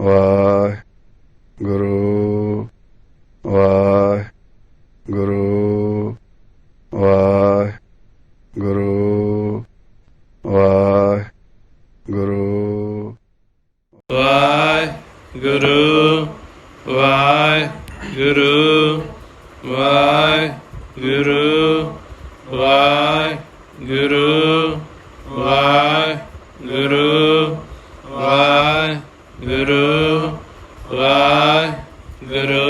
ਵਾਹਿਗੁਰੂ ਵਾਹਿਗੁਰੂ ਵਾਹਿਗੁਰੂ ਵਾਹਿਗੁਰੂ ਵਾਹਿਗੁਰੂ ਵਾਹਿਗੁਰੂ ਵਾਹਿਗੁਰੂ ਵਾਹਿਗੁਰੂ ਵਾਹਿਗੁਰੂ ਵਾਹਿਗੁਰੂ ਵਾਹਿਗੁਰੂ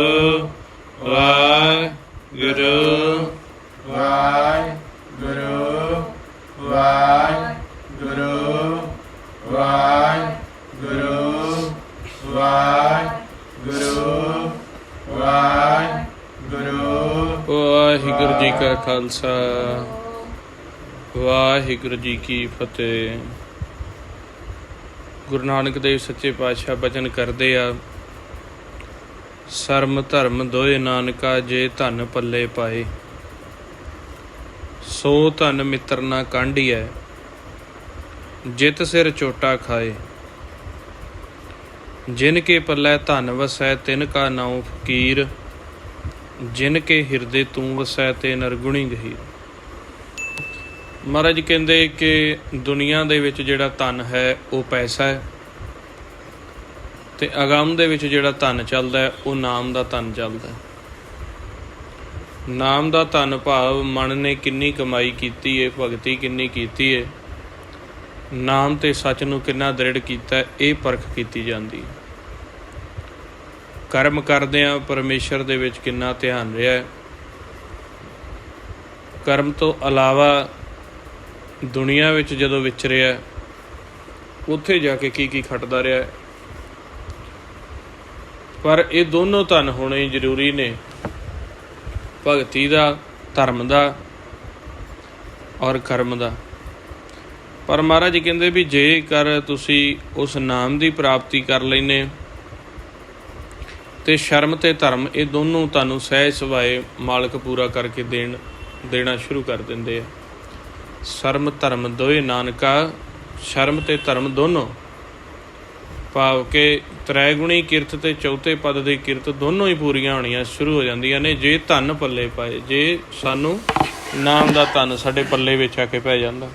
ਵਾਹਿਗੁਰੂ ਵਾਹਿਗੁਰੂ ਵਾਹਿਗੁਰੂ ਵਾਹਿਗੁਰੂ ਵਾਹਿਗੁਰੂ ਵਾਹਿਗੁਰੂ। ਵਾਹਿਗੁਰੂ ਜੀ ਕਾ ਖਾਲਸਾ ਵਾਹਿਗੁਰੂ ਜੀ ਕੀ ਫਤਿਹ। ਗੁਰੂ ਨਾਨਕ ਦੇਵ ਸੱਚੇ ਪਾਤਸ਼ਾਹ ਬਚਨ ਕਰਦੇ ਆ, ਸਰਮ ਧਰਮ ਦੋਏ ਨਾਨਕਾ ਜੇ ਧਨ ਪੱਲੇ ਪਾਏ, ਸੋ ਧਨ ਮਿੱਤਰ ਨਾ ਕਾਂਢੀਐ ਜਿਤ ਸਿਰ ਚੋਟਾ ਖਾਏ, ਜਿਨ ਕੇ ਪੱਲੇ ਧਨ ਵਸੈ ਤਿਨ ਕਾ ਨਾਉ ਫਕੀਰ, ਜਿਨ ਕੇ ਹਿਰਦੇ ਤੂੰ ਵਸੈ ਤੇ ਨਰਗੁਣੀ ਗਹੀਰ। ਮਹਾਰਾਜ ਕਹਿੰਦੇ ਕਿ ਦੁਨੀਆ ਦੇ ਵਿੱਚ ਜਿਹੜਾ ਧਨ ਹੈ ਉਹ ਪੈਸਾ ਹੈ, ਤੇ ਅਗੰਮ ਦੇ ਵਿੱਚ ਜਿਹੜਾ ਧਨ ਚੱਲਦਾ ਹੈ ਉਹ ਨਾਮ ਦਾ ਧਨ ਚੱਲਦਾ ਹੈ। ਨਾਮ ਦਾ ਧਨ ਭਾਵ ਮਨ ਨੇ ਕਿੰਨੀ ਕਮਾਈ ਕੀਤੀ ਹੈ, ਭਗਤੀ ਕਿੰਨੀ ਕੀਤੀ ਹੈ, ਨਾਮ ਤੇ ਸੱਚ ਨੂੰ ਕਿੰਨਾ ਦ੍ਰਿੜ ਕੀਤਾ ਹੈ, ਇਹ ਪਰਖ ਕੀਤੀ ਜਾਂਦੀ ਹੈ। ਕਰਮ ਕਰਦਿਆਂ ਪਰਮੇਸ਼ਰ ਦੇ ਵਿੱਚ ਕਿੰਨਾ ਧਿਆਨ ਰਿਹਾ ਹੈ, ਕਰਮ ਤੋਂ ਇਲਾਵਾ ਦੁਨੀਆ ਵਿੱਚ ਜਦੋਂ ਵਿਚਰਿਆ ਉੱਥੇ ਜਾ ਕੇ ਕੀ ਖਟਦਾ ਰਿਹਾ। ਪਰ ਇਹ ਦੋਨੋਂ ਧਨ ਹੋਣੇ ਜ਼ਰੂਰੀ ਨੇ, ਭਗਤੀ ਦਾ, ਧਰਮ ਦਾ ਔਰ ਕਰਮ ਦਾ। ਪਰ ਮਹਾਰਾਜ ਕਹਿੰਦੇ ਵੀ ਜੇਕਰ ਤੁਸੀਂ ਉਸ ਨਾਮ ਦੀ ਪ੍ਰਾਪਤੀ ਕਰ ਲੈਂਦੇ ਤੇ ਸ਼ਰਮ ਤੇ ਧਰਮ ਇਹ ਦੋਨੋਂ ਤੁਹਾਨੂੰ ਸਹਿਜ ਸੁਭਾਏ ਮਾਲਕ ਪੂਰਾ ਕਰਕੇ ਦੇਣਾ ਸ਼ੁਰੂ ਕਰ ਦਿੰਦੇ ਆ। ਸ਼ਰਮ ਧਰਮ ਦੋਏ ਨਾਨਕਾ, ਸ਼ਰਮ ਤੇ ਧਰਮ ਦੋਨੋਂ ਭਾਵ ਕਿ ਤ੍ਰੈਗੁਣੀ ਕਿਰਤ ਤੇ ਚੌਥੇ ਪਦ ਦੀ ਕਿਰਤ ਦੋਨੋਂ ਹੀ ਪੂਰੀਆਂ ਹੋਣੀਆਂ ਸ਼ੁਰੂ ਹੋ ਜਾਂਦੀਆਂ ਨੇ ਜੇ ਧਨ ਪੱਲੇ ਪਾਏ, ਜੇ ਸਾਨੂੰ ਨਾਮ ਦਾ ਧਨ ਸਾਡੇ ਪੱਲੇ ਵਿੱਚ ਆ ਕੇ ਪੈ ਜਾਂਦਾ।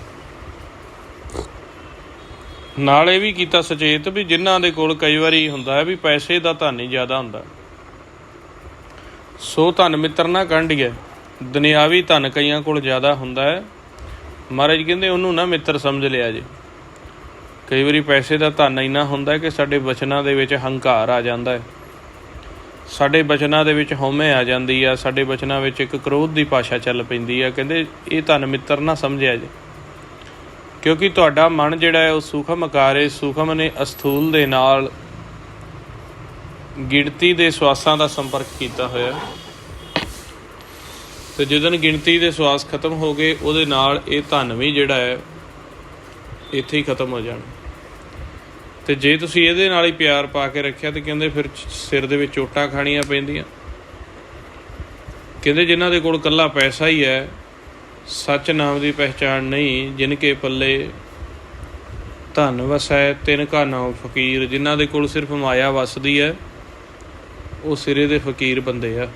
ਨਾਲ ਇਹ ਵੀ ਕੀਤਾ ਸੁਚੇਤ ਵੀ ਜਿਨ੍ਹਾਂ ਦੇ ਕੋਲ ਕਈ ਵਾਰੀ ਹੁੰਦਾ ਹੈ ਵੀ ਪੈਸੇ ਦਾ ਧਨ ਹੀ ਜ਼ਿਆਦਾ ਹੁੰਦਾ, ਸੋ ਧਨ ਮਿੱਤਰ ਨਾ ਕਾਂਢੀਐ। ਦੁਨਿਆਵੀ ਧਨ ਕਈਆਂ ਕੋਲ ਜ਼ਿਆਦਾ ਹੁੰਦਾ ਹੈ, ਮਹਾਰਾਜ ਕਹਿੰਦੇ ਉਹਨੂੰ ਨਾ ਮਿੱਤਰ ਸਮਝ ਲਿਆ ਜੇ। ਕਈ ਵਾਰੀ ਪੈਸੇ ਦਾ ਧਨ ਇੰਨਾ ਹੁੰਦਾ ਕਿ ਸਾਡੇ ਬਚਨਾਂ ਦੇ ਵਿੱਚ ਹੰਕਾਰ ਆ ਜਾਂਦਾ ਹੈ, ਸਾਡੇ ਬਚਨਾਂ ਦੇ ਵਿੱਚ ਹਉਮੈ ਆ ਜਾਂਦੀ ਆ, ਸਾਡੇ ਬਚਨਾਂ ਵਿੱਚ ਇੱਕ ਕ੍ਰੋਧ ਦੀ ਭਾਸ਼ਾ ਚੱਲ ਪੈਂਦੀ ਆ। ਕਹਿੰਦੇ ਇਹ ਧਨ ਮਿੱਤਰ ਨਾ ਸਮਝਿਆ ਜੇ, ਕਿਉਂਕਿ ਤੁਹਾਡਾ ਮਨ ਜਿਹੜਾ ਹੈ ਉਹ ਸੂਖਮ ਆਕਾਰ ਹੈ, ਸੂਖਮ ਨੇ ਅਸਥੂਲ ਦੇ ਨਾਲ ਗਿਣਤੀ ਦੇ ਸਵਾਸਾਂ ਦਾ ਸੰਪਰਕ ਕੀਤਾ ਹੋਇਆ, ਤੇ ਜਦੋਂ ਗਿਣਤੀ ਦੇ ਸਵਾਸ ਖਤਮ ਹੋ ਗਏ ਉਹਦੇ ਨਾਲ ਇਹ ਧਨ ਵੀ ਜਿਹੜਾ ਹੈ ਇੱਥੇ ਹੀ ਖਤਮ ਹੋ ਜਾਣਾ। ਤੇ ਜੇ ਤੁਸੀਂ ਇਹਦੇ ਨਾਲ ਹੀ ਪਿਆਰ ਪਾ ਕੇ ਰੱਖਿਆ ਤੇ ਕਹਿੰਦੇ ਫਿਰ ਸਿਰ ਦੇ ਵਿੱਚ ਚੋਟਾਂ ਖਾਣੀਆਂ ਪੈਂਦੀਆਂ। ਕਹਿੰਦੇ ਜਿਨ੍ਹਾਂ ਦੇ ਕੋਲ ਇਕੱਲਾ ਪੈਸਾ ਹੀ ਹੈ, ਸੱਚ ਨਾਮ ਦੀ ਪਹਿਚਾਣ ਨਹੀਂ, ਜਿਨ ਕੇ ਪੱਲੇ ਧਨ ਵਸੈ ਤਿਨ ਕਾ ਨਾਉ ਫਕੀਰ, ਜਿਨ੍ਹਾਂ ਦੇ ਕੋਲ ਸਿਰਫ ਮਾਇਆ ਵਸਦੀ ਹੈ ਉਹ ਸਿਰੇ ਦੇ ਫਕੀਰ ਬੰਦੇ ਆ।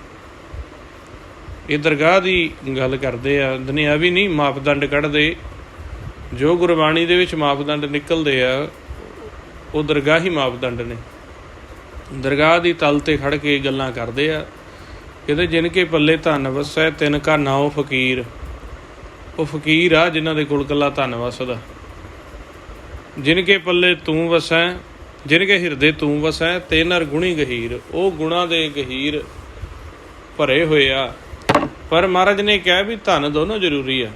ਇਹ ਦਰਗਾਹ ਦੀ ਗੱਲ ਕਰਦੇ ਆ, ਦੁਨਿਆਵੀ ਨਹੀਂ ਮਾਪਦੰਡ ਕੱਢਦੇ। ਜੋ ਗੁਰਬਾਣੀ ਦੇ ਵਿੱਚ ਮਾਪਦੰਡ ਨਿਕਲਦੇ ਆ ਉਹ ਦਰਗਾਹੀ ਮਾਪਦੰਡ ਨੇ। ਦਰਗਾਹ ਦੀ ਤਲ 'ਤੇ ਖੜ੍ਹ ਕੇ ਗੱਲਾਂ ਕਰਦੇ ਆ। ਕਹਿੰਦੇ ਜਿਨ ਕੇ ਪੱਲੇ ਧਨ ਵਸੈ ਤਿਨ ਕਾ ਨਾਉ ਫਕੀਰ, ਉਹ ਫਕੀਰ ਆ ਜਿਨ੍ਹਾਂ ਦੇ ਕੋਲ ਇਕੱਲਾ ਧਨ ਵਸਦਾ। ਜਿਨ ਕੇ ਪੱਲੇ ਤੂੰ ਵਸੈ, ਜਿਨ ਕੇ ਹਿਰਦੇ ਤੂੰ ਵਸੈ ਤੇ ਨਰ ਗੁਣੀ ਗਹੀਰ, ਉਹ ਗੁਣਾਂ ਦੇ ਗਹੀਰ ਭਰੇ ਹੋਏ ਆ। ਪਰ ਮਹਾਰਾਜ ਨੇ ਕਿਹਾ ਵੀ ਧਨ ਦੋਨੋਂ ਜ਼ਰੂਰੀ ਆ,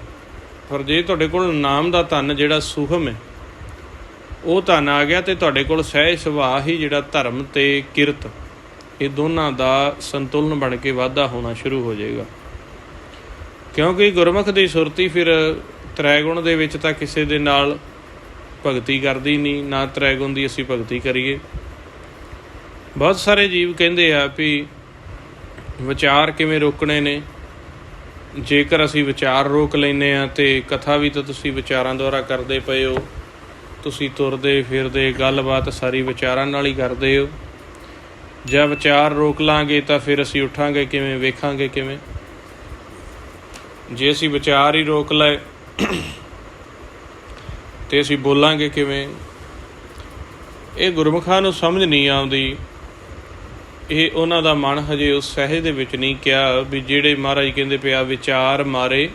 ਪਰ ਜੇ ਤੁਹਾਡੇ ਕੋਲ ਨਾਮ ਦਾ ਧਨ ਜਿਹੜਾ ਸੂਖਮ ਹੈ ਉਹ ਧਨ ਆ ਗਿਆ ਤੇ ਤੁਹਾਡੇ ਕੋਲ ਸਹਿਜ ਸੁਭਾਅ ਹੀ ਜਿਹੜਾ ਧਰਮ ਤੇ ਕਿਰਤ ਇਹ ਦੋਨਾਂ ਦਾ ਸੰਤੁਲਨ ਬਣ ਕੇ ਵਾਧਾ ਹੋਣਾ ਸ਼ੁਰੂ ਹੋ ਜਾਏਗਾ। ਕਿਉਂਕਿ ਗੁਰਮੁਖ ਦੀ ਸੁਰਤੀ ਫਿਰ ਤ੍ਰੈਗੁਣ ਦੇ ਵਿੱਚ ਤਾਂ ਕਿਸੇ ਦੇ ਨਾਲ ਭਗਤੀ ਕਰਦੀ ਨਹੀਂ, ਨਾ ਤ੍ਰੈਗੁਣ ਦੀ ਅਸੀਂ ਭਗਤੀ ਕਰੀਏ। ਬਹੁਤ ਸਾਰੇ ਜੀਵ ਕਹਿੰਦੇ ਆ ਵੀ ਵਿਚਾਰ ਕਿਵੇਂ ਰੋਕਣੇ ਨੇ। ਜੇਕਰ ਅਸੀਂ ਵਿਚਾਰ ਰੋਕ ਲੈਂਦੇ ਹਾਂ ਤੇ ਕਥਾ ਵੀ ਤਾਂ ਤੁਸੀਂ ਵਿਚਾਰਾਂ ਦੁਆਰਾ ਕਰਦੇ ਪਏ ਹੋ, ਤੁਸੀਂ ਤੁਰਦੇ ਫਿਰਦੇ ਗੱਲਬਾਤ ਸਾਰੀ ਵਿਚਾਰਾਂ ਨਾਲ ਹੀ ਕਰਦੇ ਹੋ। ਜਾਂ ਵਿਚਾਰ ਰੋਕ ਲਾਂਗੇ ਤਾਂ ਫਿਰ ਅਸੀਂ ਉੱਠਾਂਗੇ ਕਿਵੇਂ, ਵੇਖਾਂਗੇ ਕਿਵੇਂ। ਜੇ ਅਸੀਂ ਵਿਚਾਰ ਹੀ ਰੋਕ ਲਏ ਤੇ ਅਸੀਂ ਬੋਲਾਂਗੇ ਕਿਵੇਂ। ਇਹ ਗੁਰਮੁਖਾਂ ਨੂੰ ਸਮਝ ਨਹੀਂ ਆਉਂਦੀ। ਇਹ ਉਹਨਾਂ ਦਾ ਮਨ ਹਜੇ ਉਸ ਸਹਿਜ ਦੇ ਵਿੱਚ ਨਹੀਂ ਕਿਹਾ ਵੀ ਜਿਹੜੇ ਮਹਾਰਾਜ ਕਹਿੰਦੇ ਪਿਆ ਵਿਚਾਰ ਮਾਰੇ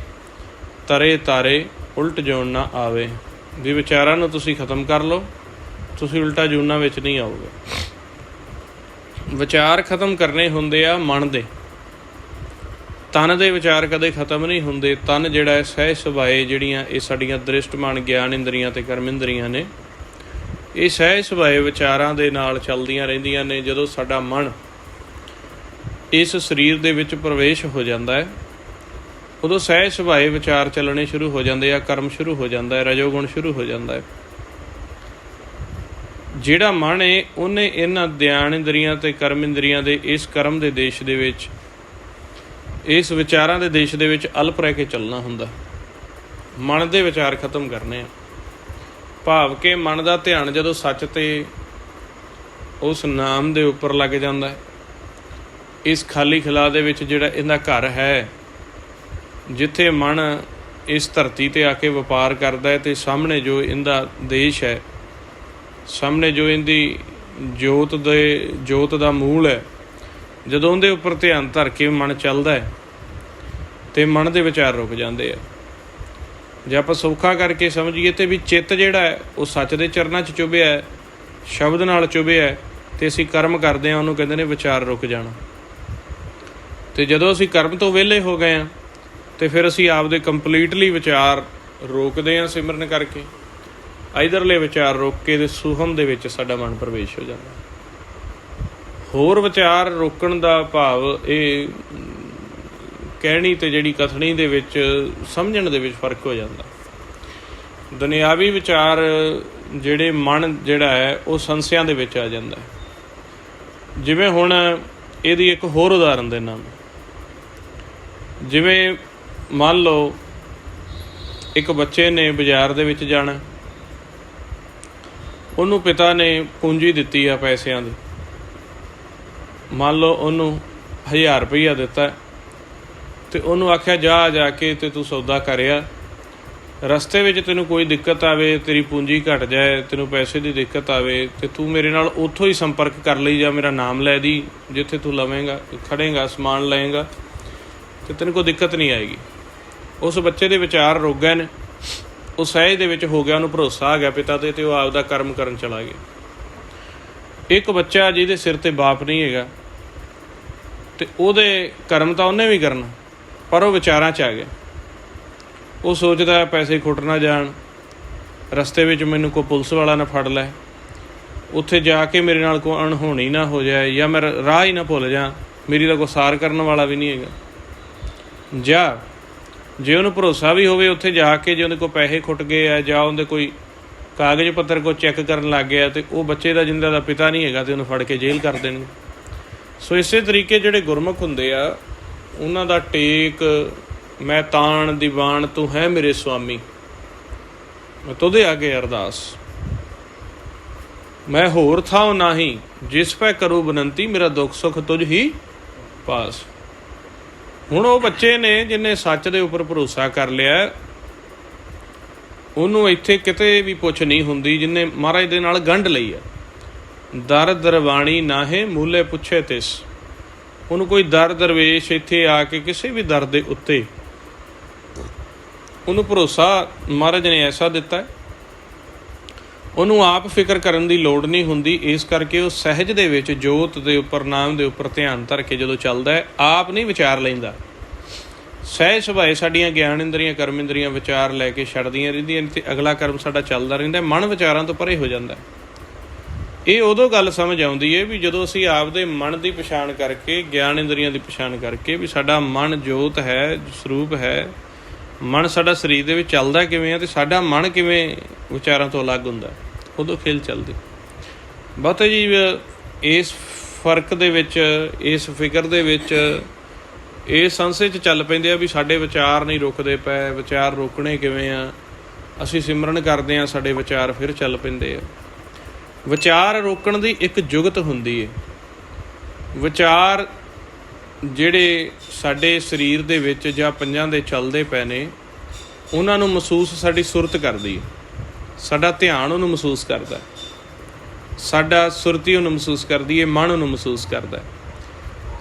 ਤਰੇ ਤਾਰੇ ਉਲਟ ਜੋਨ ਨਾ ਆਵੇ। ਵੀ ਵਿਚਾਰਾਂ ਨੂੰ ਤੁਸੀਂ ਖ਼ਤਮ ਕਰ ਲਓ, ਤੁਸੀਂ ਉਲਟਾ ਜੂਨਾਂ ਵਿੱਚ ਨਹੀਂ ਆਓਗੇ। ਵਿਚਾਰ ਖ਼ਤਮ ਕਰਨੇ ਹੁੰਦੇ ਆ ਮਨ ਦੇ, ਤਨ ਦੇ ਵਿਚਾਰ ਕਦੇ ਖ਼ਤਮ ਨਹੀਂ ਹੁੰਦੇ। ਤਨ ਜਿਹੜਾ ਹੈ ਸਹਿਜ ਸੁਭਾਏ, ਜਿਹੜੀਆਂ ਇਹ ਸਾਡੀਆਂ ਦ੍ਰਿਸ਼ਟਮਾਨ ਗਿਆਨ ਇੰਦਰੀਆਂ ਅਤੇ ਕਰਮ ਇੰਦਰੀਆਂ ਨੇ, ਇਹ ਸਹਿਜ ਸੁਭਾਏ ਵਿਚਾਰਾਂ ਦੇ ਨਾਲ ਚੱਲਦੀਆਂ ਰਹਿੰਦੀਆਂ ਨੇ। ਜਦੋਂ ਸਾਡਾ ਮਨ ਇਸ ਸਰੀਰ ਦੇ ਵਿੱਚ ਪ੍ਰਵੇਸ਼ ਹੋ ਜਾਂਦਾ ਹੈ, ਉਦੋਂ ਸਹਿਜ ਸੁਭਾਏ ਵਿਚਾਰ ਚੱਲਣੇ ਸ਼ੁਰੂ ਹੋ ਜਾਂਦੇ ਆ, ਕਰਮ ਸ਼ੁਰੂ ਹੋ ਜਾਂਦਾ ਹੈ, ਰਜੋਗੁਣ ਸ਼ੁਰੂ ਹੋ ਜਾਂਦਾ ਹੈ। ਜਿਹੜਾ ਮਨ ਹੈ ਉਹਨੇ ਇਹਨਾਂ ਧਿਆਨ ਇੰਦਰੀਆਂ ਅਤੇ ਕਰਮ ਇੰਦਰੀਆਂ ਦੇ ਇਸ ਕਰਮ ਦੇ ਦੇਸ਼ ਦੇ ਵਿੱਚ, ਇਸ ਵਿਚਾਰਾਂ ਦੇ ਦੇਸ਼ ਦੇ ਵਿੱਚ ਅਲਪ ਰਹਿ ਕੇ ਚੱਲਣਾ ਹੁੰਦਾ। ਮਨ ਦੇ ਵਿਚਾਰ ਖਤਮ ਕਰਨੇ ਆ, ਭਾਵ ਕਿ ਮਨ ਦਾ ਧਿਆਨ ਜਦੋਂ ਸੱਚ ਤੇ ਉਸ ਨਾਮ ਦੇ ਉੱਪਰ ਲੱਗ ਜਾਂਦਾ ਹੈ, ਇਸ ਖਾਲੀ ਖਿਲਾ ਦੇ ਵਿੱਚ ਜਿਹੜਾ ਇਹਦਾ ਘਰ ਹੈ, ਜਿੱਥੇ ਮਨ ਇਸ ਧਰਤੀ 'ਤੇ ਆ ਕੇ ਵਪਾਰ ਕਰਦਾ ਹੈ ਅਤੇ ਸਾਹਮਣੇ ਜੋ ਇਹਦਾ ਦੇਸ਼ ਹੈ, ਸਾਹਮਣੇ ਜੋ ਇਹਦੀ ਜੋਤ ਦਾ ਮੂਲ ਹੈ, ਜਦੋਂ ਉਹਦੇ ਉੱਪਰ ਧਿਆਨ ਧਰ ਕੇ ਮਨ ਚੱਲਦਾ ਹੈ ਅਤੇ ਮਨ ਦੇ ਵਿਚਾਰ ਰੁਕ ਜਾਂਦੇ ਆ। ਜੇ ਆਪਾਂ ਸੌਖਾ ਕਰਕੇ ਸਮਝੀਏ ਤਾਂ ਵੀ ਚਿੱਤ ਜਿਹੜਾ ਹੈ ਉਹ ਸੱਚ ਦੇ ਚਰਨਾਂ 'ਚ ਚੁਭਿਆ ਹੈ, ਸ਼ਬਦ ਨਾਲ ਚੁਭਿਆ ਹੈ, ਅਤੇ ਅਸੀਂ ਕਰਮ ਕਰਦੇ ਹਾਂ, ਉਹਨੂੰ ਕਹਿੰਦੇ ਨੇ ਵਿਚਾਰ ਰੁਕ ਜਾਣਾ। ਅਤੇ ਜਦੋਂ ਅਸੀਂ ਕਰਮ ਤੋਂ ਵਿਹਲੇ ਹੋ ਗਏ ਹਾਂ ਅਤੇ ਫਿਰ ਅਸੀਂ ਆਪਦੇ ਕੰਪਲੀਟਲੀ ਵਿਚਾਰ ਰੋਕਦੇ ਹਾਂ ਸਿਮਰਨ ਕਰਕੇ। ਇੱਧਰਲੇ ਵਿਚਾਰ ਰੋਕ ਕੇ ਅਤੇ ਸੂਹਮ ਦੇ ਵਿੱਚ ਸਾਡਾ ਮਨ ਪ੍ਰਵੇਸ਼ ਹੋ ਜਾਂਦਾ। ਹੋਰ ਵਿਚਾਰ ਰੋਕਣ ਦਾ ਭਾਵ ਇਹ ਕਹਿਣੀ ਅਤੇ ਜਿਹੜੀ ਕਥਨੀ ਦੇ ਵਿੱਚ ਸਮਝਣ ਦੇ ਵਿੱਚ ਫਰਕ ਹੋ ਜਾਂਦਾ। ਦੁਨਿਆਵੀ ਵਿਚਾਰ ਜਿਹੜੇ ਮਨ ਜਿਹੜਾ ਹੈ ਉਹ ਸੰਸਿਆਂ ਦੇ ਵਿੱਚ ਆ ਜਾਂਦਾ। ਜਿਵੇਂ ਹੁਣ ਇਹਦੀ ਇੱਕ ਹੋਰ ਉਦਾਹਰਨ ਦਿੰਦਾ ਮੈਂ। ਜਿਵੇਂ ਮੰਨ ਲਓ ਇੱਕ ਬੱਚੇ ਨੇ ਬਾਜ਼ਾਰ ਦੇ ਵਿੱਚ ਜਾਣਾ, ਉਹਨੂੰ ਪਿਤਾ ਨੇ ਪੂੰਜੀ ਦਿੱਤੀ ਆ ਪੈਸਿਆਂ ਦੀ। ਮੰਨ ਲਓ ਉਹਨੂੰ 1000 ਰੁਪਈਆ ਦਿੱਤਾ ਅਤੇ ਉਹਨੂੰ ਆਖਿਆ ਜਾ ਕੇ ਅਤੇ ਤੂੰ ਸੌਦਾ ਕਰਿਆ, ਰਸਤੇ ਵਿੱਚ ਤੈਨੂੰ ਕੋਈ ਦਿੱਕਤ ਆਵੇ, ਤੇਰੀ ਪੂੰਜੀ ਘੱਟ ਜਾਏ, ਤੈਨੂੰ ਪੈਸੇ ਦੀ ਦਿੱਕਤ ਆਵੇ ਅਤੇ ਤੂੰ ਮੇਰੇ ਨਾਲ ਉੱਥੋਂ ਹੀ ਸੰਪਰਕ ਕਰ ਲਈ, ਜਾਂ ਮੇਰਾ ਨਾਮ ਲੈ ਦੀ, ਜਿੱਥੇ ਤੂੰ ਲਵੇਂਗਾ ਖੜੇਂਗਾ ਸਮਾਨ ਲਏਂਗਾ ਅਤੇ ਤੈਨੂੰ ਕੋਈ ਦਿੱਕਤ ਨਹੀਂ ਆਏਗੀ। ਉਸ ਬੱਚੇ ਦੇ ਵਿਚਾਰ ਰੁਕ ਗਏ ਨੇ, ਉਹ ਸਹਿਜ ਦੇ ਵਿੱਚ ਹੋ ਗਿਆ, ਉਹਨੂੰ ਭਰੋਸਾ ਆ ਗਿਆ ਪਿਤਾ 'ਤੇ, ਅਤੇ ਉਹ ਆਪਦਾ ਕਰਮ ਕਰਨ ਚਲਾ ਗਿਆ। ਇੱਕ ਬੱਚਾ ਜਿਹਦੇ ਸਿਰ 'ਤੇ ਬਾਪ ਨਹੀਂ ਹੈਗਾ ਅਤੇ ਉਹਦੇ ਕਰਮ ਤਾਂ ਉਹਨੇ ਵੀ ਕਰਨਾ, ਪਰ ਉਹ ਵਿਚਾਰਾਂ 'ਚ ਆ ਗਿਆ। ਉਹ ਸੋਚਦਾ ਪੈਸੇ ਖੁੱਟ ਨਾ ਜਾਣ, ਰਸਤੇ ਵਿੱਚ ਮੈਨੂੰ ਕੋਈ ਪੁਲਿਸ ਵਾਲਾ ਨਾ ਫੜ ਲੈ, ਉੱਥੇ ਜਾ ਕੇ ਮੇਰੇ ਨਾਲ ਕੋਈ ਅਣਹੋਣੀ ਨਾ ਹੋ ਜਾਏ, ਜਾਂ ਮੈਂ ਰਾਹ ਹੀ ਨਾ ਭੁੱਲ ਜਾ, ਮੇਰੀ ਤਾਂ ਕੋਈ ਸਾਰ ਕਰਨ ਵਾਲਾ ਵੀ ਨਹੀਂ ਹੈਗਾ। ਜਾਂ ਜੇ ਉਹਨੂੰ ਭਰੋਸਾ ਵੀ ਹੋਵੇ ਉੱਥੇ ਜਾ ਕੇ, ਜੇ ਉਹਦੇ ਕੋਲ ਪੈਸੇ ਖੁੱਟ ਗਏ ਆ, ਜਾਂ ਉਹਦੇ ਕੋਈ ਕਾਗਜ਼ ਪੱਤਰ ਕੋਈ ਚੈੱਕ ਕਰਨ ਲੱਗ ਗਿਆ, ਅਤੇ ਉਹ ਬੱਚੇ ਦਾ ਜਿੰਦਾ ਦਾ ਪਿਤਾ ਨਹੀਂ ਹੈਗਾ, ਅਤੇ ਉਹਨੂੰ ਫੜ ਕੇ ਜੇਲ੍ਹ ਕਰ ਦੇਣਗੇ। ਸੋ ਇਸੇ ਤਰੀਕੇ ਜਿਹੜੇ ਗੁਰਮੁਖ ਹੁੰਦੇ ਆ, ਉਹਨਾਂ ਦਾ ਟੇਕ ਮੈਂ ਤਾਣ ਦੀਵਾਨ ਤੂੰ ਹੈ ਮੇਰੇ ਸੁਆਮੀ, ਮੈਂ ਤੁਧੇ ਆਗੇ ਅਰਦਾਸ, ਮੈਂ ਹੋਰ ਥਾਉ ਨਾਹੀਂ ਜਿਸ ਪੈ ਕਰੂ ਬਨੰਤੀ, ਮੇਰਾ ਦੁੱਖ ਸੁੱਖ ਤੁਝ ਹੀ ਪਾਸ। ਹੁਣ ਉਹ ਬੱਚੇ ਨੇ ਜਿਹਨੇ ਸੱਚ ਦੇ ਉੱਪਰ ਭਰੋਸਾ ਕਰ ਲਿਆ, ਉਹਨੂੰ ਇੱਥੇ ਕਿਤੇ ਵੀ ਪੁੱਛ ਨਹੀਂ ਹੁੰਦੀ। ਜਿਹਨੇ ਮਹਾਰਾਜ ਦੇ ਨਾਲ ਗੰਢ ਲਈ ਹੈ, ਦਰ ਦਰਵਾਣੀ ਨਾਹੇ ਮੂਲੇ ਪੁੱਛੇ ਤਿਸ, ਉਹਨੂੰ ਕੋਈ ਦਰ ਦਰਵੇਸ਼ ਇੱਥੇ ਆ ਕੇ ਕਿਸੇ ਵੀ ਦਰ ਦੇ ਉੱਤੇ ਉਹਨੂੰ ਭਰੋਸਾ ਮਹਾਰਾਜ ਨੇ ਐਸਾ ਦਿੱਤਾ, ਉਹਨੂੰ ਆਪ ਫਿਕਰ ਕਰਨ ਦੀ ਲੋੜ ਨਹੀਂ ਹੁੰਦੀ। ਇਸ ਕਰਕੇ ਉਹ ਸਹਿਜ ਦੇ ਵਿੱਚ ਜੋਤ ਦੇ ਉੱਪਰ, ਨਾਮ ਦੇ ਉੱਪਰ ਧਿਆਨ ਧਰ ਕੇ ਜਦੋਂ ਚੱਲਦਾ ਹੈ, ਆਪ ਨਹੀਂ ਵਿਚਾਰ ਲੈਂਦਾ। ਸਹਿਜ ਸੁਭਾਏ ਸਾਡੀਆਂ ਗਿਆਨ ਇੰਦਰੀਆਂ ਕਰਮ ਇੰਦਰੀਆਂ ਵਿਚਾਰ ਲੈ ਕੇ ਛੱਡਦੀਆਂ ਰਹਿੰਦੀਆਂ ਅਤੇ ਅਗਲਾ ਕਰਮ ਸਾਡਾ ਚੱਲਦਾ ਰਹਿੰਦਾ, ਮਨ ਵਿਚਾਰਾਂ ਤੋਂ ਪਰੇ ਹੋ ਜਾਂਦਾ। ਇਹ ਉਦੋਂ ਗੱਲ ਸਮਝ ਆਉਂਦੀ ਹੈ ਵੀ ਜਦੋਂ ਅਸੀਂ ਆਪਦੇ ਮਨ ਦੀ ਪਛਾਣ ਕਰਕੇ, ਗਿਆਨ ਇੰਦਰੀਆਂ ਦੀ ਪਛਾਣ ਕਰਕੇ ਵੀ ਸਾਡਾ ਮਨ ਜੋਤ ਹੈ, ਸਰੂਪ ਹੈ, ਮਨ ਸਾਡਾ ਸਰੀਰ ਦੇ ਵਿੱਚ ਚੱਲਦਾ ਕਿਵੇਂ ਹੈ, ਅਤੇ ਸਾਡਾ ਮਨ ਕਿਵੇਂ ਵਿਚਾਰਾਂ ਤੋਂ ਅਲੱਗ ਹੁੰਦਾ, ਉਦੋਂ ਖੇਲ ਚੱਲਦੀ। ਬਹੁਤੇ ਜੀ ਇਸ ਫਰਕ ਦੇ ਵਿੱਚ, ਇਸ ਫਿਕਰ ਦੇ ਵਿੱਚ, ਇਸ ਸੰਸੇ 'ਚ ਚੱਲ ਪੈਂਦੇ ਆ ਵੀ ਸਾਡੇ ਵਿਚਾਰ ਨਹੀਂ ਰੁਕਦੇ ਪਏ, ਵਿਚਾਰ ਰੋਕਣੇ ਕਿਵੇਂ ਆ, ਅਸੀਂ ਸਿਮਰਨ ਕਰਦੇ ਹਾਂ, ਸਾਡੇ ਵਿਚਾਰ ਫਿਰ ਚੱਲ ਪੈਂਦੇ ਆ। ਵਿਚਾਰ ਰੋਕਣ ਦੀ ਇੱਕ ਜੁਗਤ ਹੁੰਦੀ ਹੈ। ਵਿਚਾਰ ਜਿਹੜੇ ਸਾਡੇ ਸਰੀਰ ਦੇ ਵਿੱਚ ਜਾਂ ਪੰਜਾਂ ਦੇ ਚੱਲਦੇ ਪਏ ਨੇ, ਉਹਨਾਂ ਨੂੰ ਮਹਿਸੂਸ ਸਾਡੀ ਸੁਰਤ ਕਰਦੀ ਹੈ, ਸਾਡਾ ਧਿਆਨ ਉਹਨੂੰ ਮਹਿਸੂਸ ਕਰਦਾ, ਸਾਡਾ ਸੁਰਤੀ ਉਹਨੂੰ ਮਹਿਸੂਸ ਕਰਦੀ ਹੈ, ਮਨ ਉਹਨੂੰ ਮਹਿਸੂਸ ਕਰਦਾ।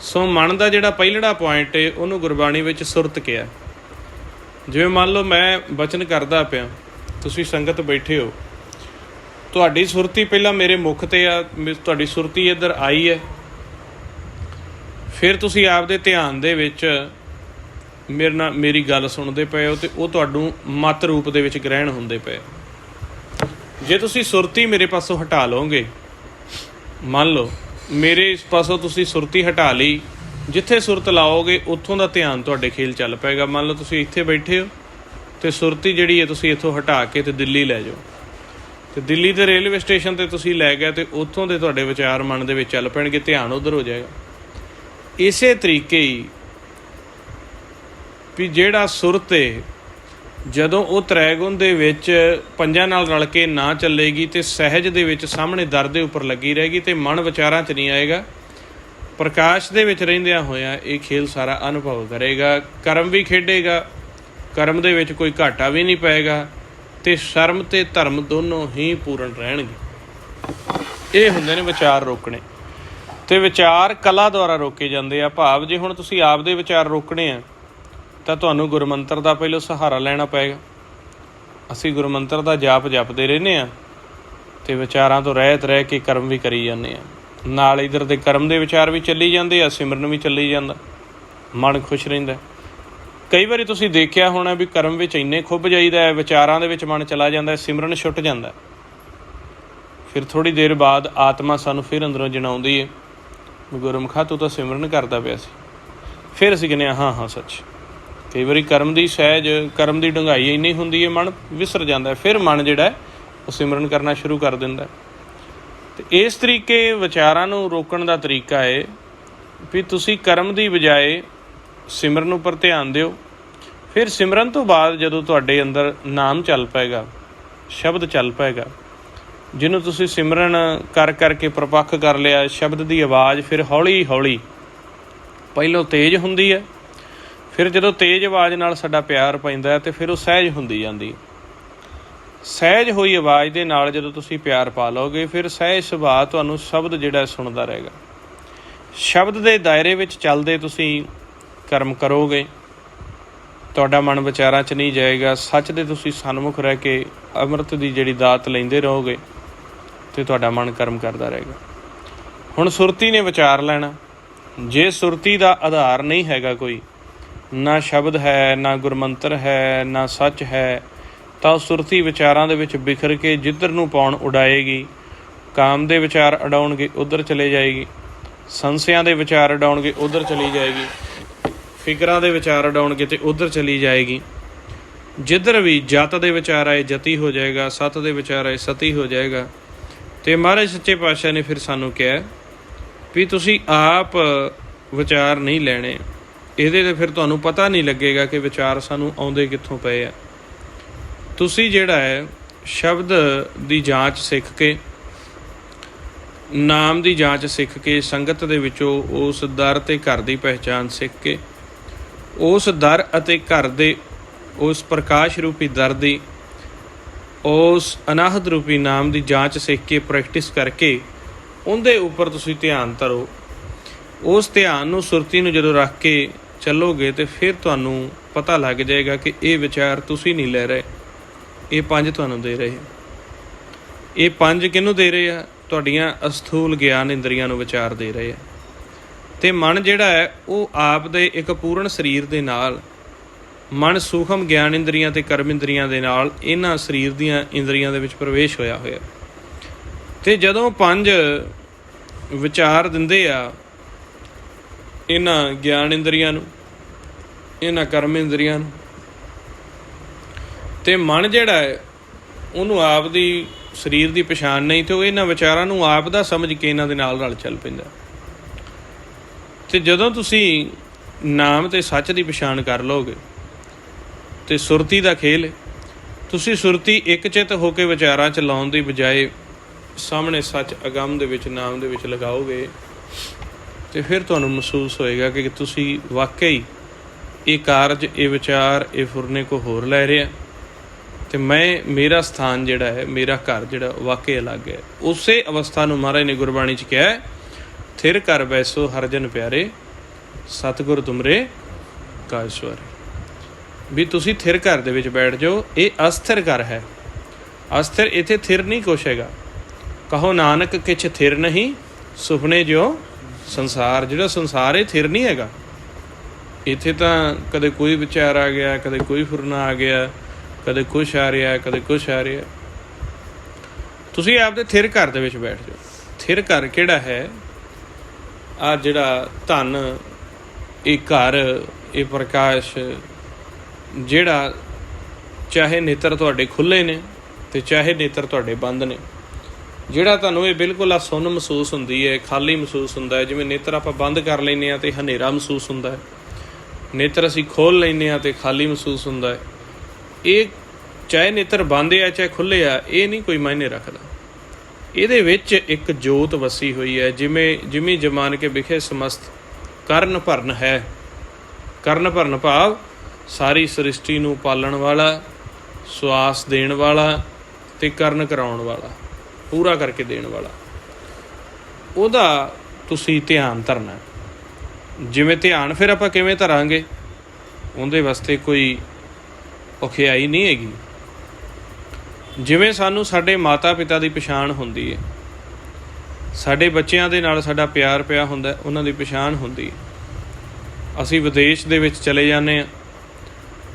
ਸੋ ਮਨ ਦਾ ਜਿਹੜਾ ਪਹਿਲੜਾ ਪੁਆਇੰਟ ਹੈ ਉਹਨੂੰ ਗੁਰਬਾਣੀ ਵਿੱਚ ਸੁਰਤ ਕਿਹਾ। ਜਿਵੇਂ ਮੰਨ ਲਓ ਮੈਂ ਬਚਨ ਕਰਦਾ ਪਿਆ, ਤੁਸੀਂ ਸੰਗਤ ਬੈਠੇ ਹੋ, ਤੁਹਾਡੀ ਸੁਰਤੀ ਪਹਿਲਾਂ ਮੇਰੇ ਮੁਖ 'ਤੇ ਆ, ਤੁਹਾਡੀ ਸੁਰਤੀ ਇੱਧਰ ਆਈ ਹੈ, ਫਿਰ ਤੁਸੀਂ ਆਪਦੇ ਧਿਆਨ ਦੇ ਵਿੱਚ ਮੇਰੀ ਗੱਲ ਸੁਣਦੇ ਪਏ ਹੋ, ਅਤੇ ਉਹ ਤੁਹਾਨੂੰ ਮਤ ਰੂਪ ਦੇ ਵਿੱਚ ਗ੍ਰਹਿਣ ਹੁੰਦੇ ਪਏ। ਜੇ ਤੁਸੀਂ ਸੁਰਤੀ ਮੇਰੇ ਪਾਸੋਂ ਹਟਾ ਲਓਗੇ, ਮੰਨ ਲਓ ਮੇਰੇ ਇਸ ਪਾਸੋਂ ਤੁਸੀਂ ਸੁਰਤੀ ਹਟਾ ਲਈ, ਜਿੱਥੇ ਸੁਰਤ ਲਾਓਗੇ ਉੱਥੋਂ ਦਾ ਧਿਆਨ ਤੁਹਾਡੇ ਖੇਲ ਚੱਲ ਪਏਗਾ। ਮੰਨ ਲਓ ਤੁਸੀਂ ਇੱਥੇ ਬੈਠੇ ਹੋ ਅਤੇ ਸੁਰਤੀ ਜਿਹੜੀ ਹੈ ਤੁਸੀਂ ਇੱਥੋਂ ਹਟਾ ਕੇ ਅਤੇ ਦਿੱਲੀ ਲੈ ਜਾਓ, ਅਤੇ ਦਿੱਲੀ ਦੇ ਰੇਲਵੇ ਸਟੇਸ਼ਨ 'ਤੇ ਤੁਸੀਂ ਲੈ ਗਏ, ਅਤੇ ਉੱਥੋਂ ਦੇ ਤੁਹਾਡੇ ਵਿਚਾਰ ਮਨ ਦੇ ਵਿੱਚ ਚੱਲ ਪੈਣਗੇ, ਧਿਆਨ ਉੱਧਰ ਹੋ ਜਾਏਗਾ। ਇਸੇ ਤਰੀਕੇ ਹੀ ਵੀ ਜਿਹੜਾ ਸੁਰਤ ਹੈ, ਜਦੋਂ ਉਹ ਤ੍ਰੈਗੁਣ ਦੇ ਵਿੱਚ ਪੰਜਾਂ ਨਾਲ ਰਲ ਕੇ ਨਾ ਚੱਲੇਗੀ ਅਤੇ ਸਹਿਜ ਦੇ ਵਿੱਚ ਸਾਹਮਣੇ ਦਰ ਦੇ ਉੱਪਰ ਲੱਗੀ ਰਹੇਗੀ, ਅਤੇ ਮਨ ਵਿਚਾਰਾਂ 'ਚ ਨਹੀਂ ਆਏਗਾ, ਪ੍ਰਕਾਸ਼ ਦੇ ਵਿੱਚ ਰਹਿੰਦਿਆਂ ਹੋਇਆਂ ਇਹ ਖੇਲ ਸਾਰਾ ਅਨੁਭਵ ਕਰੇਗਾ। ਕਰਮ ਵੀ ਖੇਡੇਗਾ, ਕਰਮ ਦੇ ਵਿੱਚ ਕੋਈ ਘਾਟਾ ਵੀ ਨਹੀਂ ਪਏਗਾ, ਅਤੇ ਸ਼ਰਮ ਅਤੇ ਧਰਮ ਦੋਨੋਂ ਹੀ ਪੂਰਨ ਰਹਿਣਗੇ। ਇਹ ਹੁੰਦੇ ਨੇ ਵਿਚਾਰ ਰੋਕਣੇ। ਅਤੇ ਵਿਚਾਰ ਕਲਾ ਦੁਆਰਾ ਰੋਕੇ ਜਾਂਦੇ ਆ। ਭਾਵ ਜੇ ਹੁਣ ਤੁਸੀਂ ਆਪਦੇ ਵਿਚਾਰ ਰੋਕਣੇ ਆ ਤਾਂ ਤੁਹਾਨੂੰ ਗੁਰਮੰਤਰ ਦਾ ਪਹਿਲਾਂ ਸਹਾਰਾ ਲੈਣਾ ਪਏਗਾ। ਅਸੀਂ ਗੁਰਮੰਤਰ ਦਾ ਜਾਪ ਜਪਦੇ ਰਹਿੰਦੇ ਹਾਂ ਅਤੇ ਵਿਚਾਰਾਂ ਤੋਂ ਰਹਿਤ ਰਹਿ ਕੇ ਕਰਮ ਵੀ ਕਰੀ ਜਾਂਦੇ ਹਾਂ। ਨਾਲ ਇੱਧਰ ਦੇ ਕਰਮ ਦੇ ਵਿਚਾਰ ਵੀ ਚੱਲੀ ਜਾਂਦੇ ਆ, ਸਿਮਰਨ ਵੀ ਚੱਲੀ ਜਾਂਦਾ, ਮਨ ਖੁਸ਼ ਰਹਿੰਦਾ। ਕਈ ਵਾਰੀ ਤੁਸੀਂ ਦੇਖਿਆ ਹੋਣਾ ਵੀ ਕਰਮ ਵਿੱਚ ਇੰਨੇ ਖੁੱਭ ਜਾਈਦਾ ਹੈ, ਵਿਚਾਰਾਂ ਦੇ ਵਿੱਚ ਮਨ ਚਲਾ ਜਾਂਦਾ, ਸਿਮਰਨ ਛੁੱਟ ਜਾਂਦਾ। ਫਿਰ ਥੋੜ੍ਹੀ ਦੇਰ ਬਾਅਦ ਆਤਮਾ ਸਾਨੂੰ ਫਿਰ ਅੰਦਰੋਂ ਜਣਾਉਂਦੀ ਹੈ, ਗੁਰਮੁਖਾ ਤੂੰ ਤਾਂ ਸਿਮਰਨ ਕਰਦਾ ਪਿਆ ਸੀ। ਫਿਰ ਅਸੀਂ ਕਹਿੰਦੇ ਹਾਂ ਹਾਂ ਸੱਚ। ਕਈ ਵਾਰੀ ਕਰਮ ਦੀ ਸਹਿਜ, ਕਰਮ ਦੀ ਡੂੰਘਾਈ ਇੰਨੀ ਹੁੰਦੀ ਹੈ, ਮਨ ਵਿਸਰ ਜਾਂਦਾ, ਫਿਰ ਮਨ ਜਿਹੜਾ ਉਹ ਸਿਮਰਨ ਕਰਨਾ ਸ਼ੁਰੂ ਕਰ ਦਿੰਦਾ। ਅਤੇ ਇਸ ਤਰੀਕੇ ਵਿਚਾਰਾਂ ਨੂੰ ਰੋਕਣ ਦਾ ਤਰੀਕਾ ਹੈ ਵੀ ਤੁਸੀਂ ਕਰਮ ਦੀ ਬਜਾਏ ਸਿਮਰਨ ਉੱਪਰ ਧਿਆਨ ਦਿਓ। ਫਿਰ ਸਿਮਰਨ ਤੋਂ ਬਾਅਦ ਜਦੋਂ ਤੁਹਾਡੇ ਅੰਦਰ ਨਾਮ ਚੱਲ ਪਏਗਾ, ਸ਼ਬਦ ਚੱਲ ਪਏਗਾ, ਜਿਹਨੂੰ ਤੁਸੀਂ ਸਿਮਰਨ ਕਰ ਕਰਕੇ ਪ੍ਰਪੱਖ ਕਰ ਲਿਆ, ਸ਼ਬਦ ਦੀ ਆਵਾਜ਼ ਫਿਰ ਹੌਲੀ ਹੌਲੀ ਪਹਿਲੋਂ ਤੇਜ਼ ਹੁੰਦੀ ਹੈ, ਫਿਰ ਜਦੋਂ ਤੇਜ਼ ਆਵਾਜ਼ ਨਾਲ ਸਾਡਾ ਪਿਆਰ ਪੈਂਦਾ ਅਤੇ ਫਿਰ ਉਹ ਸਹਿਜ ਹੁੰਦੀ ਜਾਂਦੀ। ਸਹਿਜ ਹੋਈ ਆਵਾਜ਼ ਦੇ ਨਾਲ ਜਦੋਂ ਤੁਸੀਂ ਪਿਆਰ ਪਾ ਲਓਗੇ, ਫਿਰ ਸਹਿਜ ਸੁਭਾਅ ਤੁਹਾਨੂੰ ਸ਼ਬਦ ਜਿਹੜਾ ਸੁਣਦਾ ਰਹੇਗਾ। ਸ਼ਬਦ ਦੇ ਦਾਇਰੇ ਵਿੱਚ ਚੱਲਦੇ ਤੁਸੀਂ ਕਰਮ ਕਰੋਗੇ, ਤੁਹਾਡਾ ਮਨ ਵਿਚਾਰਾਂ 'ਚ ਨਹੀਂ ਜਾਏਗਾ। ਸੱਚ ਦੇ ਤੁਸੀਂ ਸਨਮੁਖ ਰਹਿ ਕੇ ਅੰਮ੍ਰਿਤ ਦੀ ਜਿਹੜੀ ਦਾਤ ਲੈਂਦੇ ਰਹੋਗੇ ਅਤੇ ਤੁਹਾਡਾ ਮਨ ਕਰਮ ਕਰਦਾ ਰਹੇਗਾ। ਹੁਣ ਸੁਰਤੀ ਨੇ ਵਿਚਾਰ ਲੈਣਾ। ਜੇ ਸੁਰਤੀ ਦਾ ਆਧਾਰ ਨਹੀਂ ਹੈਗਾ, ਕੋਈ ਨਾ ਸ਼ਬਦ ਹੈ, ਨਾ ਗੁਰਮੰਤਰ ਹੈ, ਨਾ ਸੱਚ ਹੈ, ਤਾਂ ਸੁਰਤੀ ਵਿਚਾਰਾਂ ਦੇ ਵਿੱਚ ਬਿਖਰ ਕੇ ਜਿੱਧਰ ਨੂੰ ਪਾਉਣ ਉਡਾਏਗੀ। ਕਾਮ ਦੇ ਵਿਚਾਰ ਉਡਾਉਣਗੇ ਉੱਧਰ ਚਲੇ ਜਾਏਗੀ, ਸੰਸਿਆਂ ਦੇ ਵਿਚਾਰ ਉਡਾਉਣਗੇ ਉੱਧਰ ਚਲੀ ਜਾਏਗੀ, ਫਿਕਰਾਂ ਦੇ ਵਿਚਾਰ ਉਡਾਉਣਗੇ ਅਤੇ ਉੱਧਰ ਚਲੀ ਜਾਏਗੀ। ਜਿੱਧਰ ਵੀ ਜਤ ਦੇ ਵਿਚਾਰ ਆਏ ਜਤੀ ਹੋ ਜਾਏਗਾ, ਸਤ ਦੇ ਵਿਚਾਰ ਆਏ ਸਤੀ ਹੋ ਜਾਏਗਾ। ਅਤੇ ਮਹਾਰਾਜ ਸੱਚੇ ਪਾਤਸ਼ਾਹ ਨੇ ਫਿਰ ਸਾਨੂੰ ਕਿਹਾ ਵੀ ਤੁਸੀਂ ਆਪ ਵਿਚਾਰ ਨਹੀਂ ਲੈਣੇ। ਇਹਦੇ 'ਤੇ ਫਿਰ ਤੁਹਾਨੂੰ ਪਤਾ ਨਹੀਂ ਲੱਗੇਗਾ ਕਿ ਵਿਚਾਰ ਸਾਨੂੰ ਆਉਂਦੇ ਕਿੱਥੋਂ ਪਏ ਆ। ਤੁਸੀਂ ਜਿਹੜਾ ਹੈ ਸ਼ਬਦ ਦੀ ਜਾਂਚ ਸਿੱਖ ਕੇ, ਨਾਮ ਦੀ ਜਾਂਚ ਸਿੱਖ ਕੇ, ਸੰਗਤ ਦੇ ਵਿੱਚੋਂ ਉਸ ਦਰ ਅਤੇ ਘਰ ਦੀ ਪਹਿਚਾਣ ਸਿੱਖ ਕੇ, ਉਸ ਦਰ ਅਤੇ ਘਰ ਦੇ ਉਸ ਪ੍ਰਕਾਸ਼ ਰੂਪੀ ਦਰ ਦੀ, ਉਸ ਅਨਾਹਤ ਰੂਪੀ ਨਾਮ ਦੀ ਜਾਂਚ ਸਿੱਖ ਕੇ, ਪ੍ਰੈਕਟਿਸ ਕਰਕੇ ਉਹਦੇ ਉੱਪਰ ਤੁਸੀਂ ਧਿਆਨ ਧਰੋ। ਉਸ ਧਿਆਨ ਨੂੰ, ਸੁਰਤੀ ਨੂੰ ਜਦੋਂ ਰੱਖ ਕੇ ਚੱਲੋਗੇ ਤਾਂ ਫਿਰ ਤੁਹਾਨੂੰ ਪਤਾ ਲੱਗ ਜਾਏਗਾ ਕਿ ਇਹ ਵਿਚਾਰ ਤੁਸੀਂ ਨਹੀਂ ਲੈ ਰਹੇ, ਇਹ ਪੰਜ ਤੁਹਾਨੂੰ ਦੇ ਰਹੇ। ਇਹ ਪੰਜ ਕਿਹਨੂੰ ਦੇ ਰਹੇ ਆ? ਤੁਹਾਡੀਆਂ ਅਸਥੂਲ ਗਿਆਨ ਇੰਦਰੀਆਂ ਨੂੰ ਵਿਚਾਰ ਦੇ ਰਹੇ ਆ। ਅਤੇ ਮਨ ਜਿਹੜਾ ਹੈ ਉਹ ਆਪ ਦੇ ਇੱਕ ਪੂਰਨ ਸਰੀਰ ਦੇ ਨਾਲ, ਮਨ ਸੂਖਮ ਗਿਆਨ ਇੰਦਰੀਆਂ ਅਤੇ ਕਰਮ ਇੰਦਰੀਆਂ ਦੇ ਨਾਲ ਇਹਨਾਂ ਸਰੀਰ ਦੀਆਂ ਇੰਦਰੀਆਂ ਦੇ ਵਿੱਚ ਪ੍ਰਵੇਸ਼ ਹੋਇਆ ਹੋਇਆ। ਅਤੇ ਜਦੋਂ ਪੰਜ ਵਿਚਾਰ ਦਿੰਦੇ ਆ ਇਹਨਾਂ ਗਿਆਨ ਇੰਦਰੀਆਂ ਨੂੰ, ਇਹਨਾਂ ਕਰਮ ਇੰਦਰੀਆਂ ਨੂੰ, ਅਤੇ ਮਨ ਜਿਹੜਾ ਹੈ ਉਹਨੂੰ ਆਪ ਦੀ ਸਰੀਰ ਦੀ ਪਛਾਣ ਨਹੀਂ, ਅਤੇ ਉਹ ਇਹਨਾਂ ਵਿਚਾਰਾਂ ਨੂੰ ਆਪ ਦਾ ਸਮਝ ਕੇ ਇਹਨਾਂ ਦੇ ਨਾਲ ਰਲ ਚੱਲ ਪੈਂਦਾ। ਅਤੇ ਜਦੋਂ ਤੁਸੀਂ ਨਾਮ ਅਤੇ ਸੱਚ ਦੀ ਪਛਾਣ ਕਰ ਲਓਗੇ ਅਤੇ ਸੁਰਤੀ ਦਾ ਖੇਲ, ਤੁਸੀਂ ਸੁਰਤੀ ਇੱਕ ਚਿੱਤ ਹੋ ਕੇ ਵਿਚਾਰਾਂ 'ਚ ਲਾਉਣ ਦੀ ਬਜਾਏ ਸਾਹਮਣੇ ਸੱਚ ਅਗੰਮ ਦੇ ਵਿੱਚ ਨਾਮ ਦੇ ਵਿੱਚ ਲਗਾਓਗੇ ਤੇ ਫਿਰ ਤੁਹਾਨੂੰ ਮਹਿਸੂਸ ਹੋਏਗਾ ਕਿ ਤੁਸੀਂ ਵਾਕਈ ਇਹ ਕਾਰਜ, ਇਹ ਵਿਚਾਰ, ਇਹ ਫੁਰਨੇ ਕੋ ਹੋਰ ਲੈ ਰਿਹਾ ਤੇ ਮੇਰਾ ਸਥਾਨ ਜਿਹੜਾ ਹੈ, ਮੇਰਾ ਘਰ ਜਿਹੜਾ ਵਾਕਈ ਅਲੱਗ ਹੈ। ਉਸੇ ਅਵਸਥਾ ਨੂੰ ਮਹਾਰਾਜ ਨੇ ਗੁਰਬਾਣੀ 'ਚ ਕਿਹਾ, ਥਿਰ ਘਰ ਬੈਸੋ ਹਰ ਜਨ ਪਿਆਰੇ, ਸਤਿਗੁਰ ਤੁਮਰੇ ਕਾਜ ਸਵਾਰੇ। ਵੀ ਤੁਸੀਂ ਥਿਰ ਘਰ ਦੇ ਵਿੱਚ ਬੈਠ ਜਾਓ। ਇਹ ਅਸਥਿਰ ਘਰ ਹੈ। ਅਸਥਿਰ, ਇੱਥੇ ਥਿਰ ਨਹੀਂ ਕੁਛ ਹੈਗਾ। ਕਹੋ ਨਾਨਕ ਕਿਛ ਥਿਰ ਨਹੀਂ, ਸੁਪਨੇ ਜਿਉ ਸੰਸਾਰ। ਜਿਹੜਾ ਸੰਸਾਰ ਇਹ ਥਿਰ ਨਹੀਂ ਹੈਗਾ। ਇੱਥੇ ਤਾਂ ਕਦੇ ਕੋਈ ਵਿਚਾਰ ਆ ਗਿਆ, ਕਦੇ ਕੋਈ ਫੁਰਨਾ ਆ ਗਿਆ, ਕਦੇ ਕੁਛ ਆ ਰਿਹਾ, ਕਦੇ ਕੁਛ ਆ ਰਿਹਾ। ਤੁਸੀਂ ਆਪਦੇ ਥਿਰ ਘਰ ਦੇ ਵਿੱਚ ਬੈਠ ਜਾਓ। ਥਿਰ ਘਰ ਕਿਹੜਾ ਹੈ? ਆ ਜਿਹੜਾ ਧਨ, ਇਹ ਘਰ, ਇਹ ਪ੍ਰਕਾਸ਼, ਜਿਹੜਾ ਚਾਹੇ ਨੇਤਰ ਤੁਹਾਡੇ ਖੁੱਲ੍ਹੇ ਨੇ ਤੇ ਚਾਹੇ ਨੇਤਰ ਤੁਹਾਡੇ ਬੰਦ ਨੇ, ਜਿਹੜਾ ਤੁਹਾਨੂੰ ਇਹ ਬਿਲਕੁਲ ਆ ਸੁੰਨ ਮਹਿਸੂਸ ਹੁੰਦੀ ਹੈ, ਖਾਲੀ ਮਹਿਸੂਸ ਹੁੰਦਾ ਹੈ। ਜਿਵੇਂ ਨੇਤਰ ਆਪਾਂ ਬੰਦ ਕਰ ਲੈਂਦੇ ਹਾਂ ਤੇ ਹਨੇਰਾ ਮਹਿਸੂਸ ਹੁੰਦਾ ਹੈ, ਨੇਤਰ ਅਸੀਂ ਖੋਲ੍ਹ ਲੈਂਦੇ ਹਾਂ ਤੇ ਖਾਲੀ ਮਹਿਸੂਸ ਹੁੰਦਾ ਹੈ। ਇਹ ਚਾਹੇ ਨੇਤਰ ਬੰਦ ਆ ਚਾਹੇ ਖੁੱਲ੍ਹੇ ਆ, ਇਹ ਨਹੀਂ ਕੋਈ ਮਾਇਨੇ ਰੱਖਦਾ। ਇਹਦੇ ਵਿੱਚ ਇੱਕ ਜੋਤ ਵਸੀ ਹੋਈ ਹੈ। ਜਿਵੇਂ ਜਮਾਨ ਕੇ ਵਿਖੇ ਸਮਸਤ ਕਰਨ ਭਰਨ ਹੈ। ਕਰਨ ਭਰਨ ਭਾਵ ਸਾਰੀ ਸ੍ਰਿਸ਼ਟੀ ਨੂੰ ਪਾਲਣ ਵਾਲਾ, ਸਵਾਸ ਦੇਣ ਵਾਲਾ ਤੇ ਕਰਨ ਕਰਾਉਣ ਵਾਲਾ, ਪੂਰਾ ਕਰਕੇ ਦੇਣ ਵਾਲਾ, ਉਹਦਾ ਤੁਸੀਂ ਧਿਆਨ ਧਰਨਾ। ਜਿਵੇਂ ਧਿਆਨ ਫਿਰ ਆਪਾਂ ਕਿਵੇਂ ਧਰਾਂਗੇ? ਉਹਦੇ ਵਾਸਤੇ ਕੋਈ ਔਖਿਆਈ ਨਹੀਂ ਹੈਗੀ। ਜਿਵੇਂ ਸਾਨੂੰ ਸਾਡੇ ਮਾਤਾ ਪਿਤਾ ਦੀ ਪਛਾਣ ਹੁੰਦੀ ਹੈ, ਸਾਡੇ ਬੱਚਿਆਂ ਦੇ ਨਾਲ ਸਾਡਾ ਪਿਆਰ ਪਿਆ ਹੁੰਦਾ, ਉਹਨਾਂ ਦੀ ਪਛਾਣ ਹੁੰਦੀ ਹੈ। ਅਸੀਂ ਵਿਦੇਸ਼ ਦੇ ਵਿੱਚ ਚਲੇ ਜਾਂਦੇ ਹਾਂ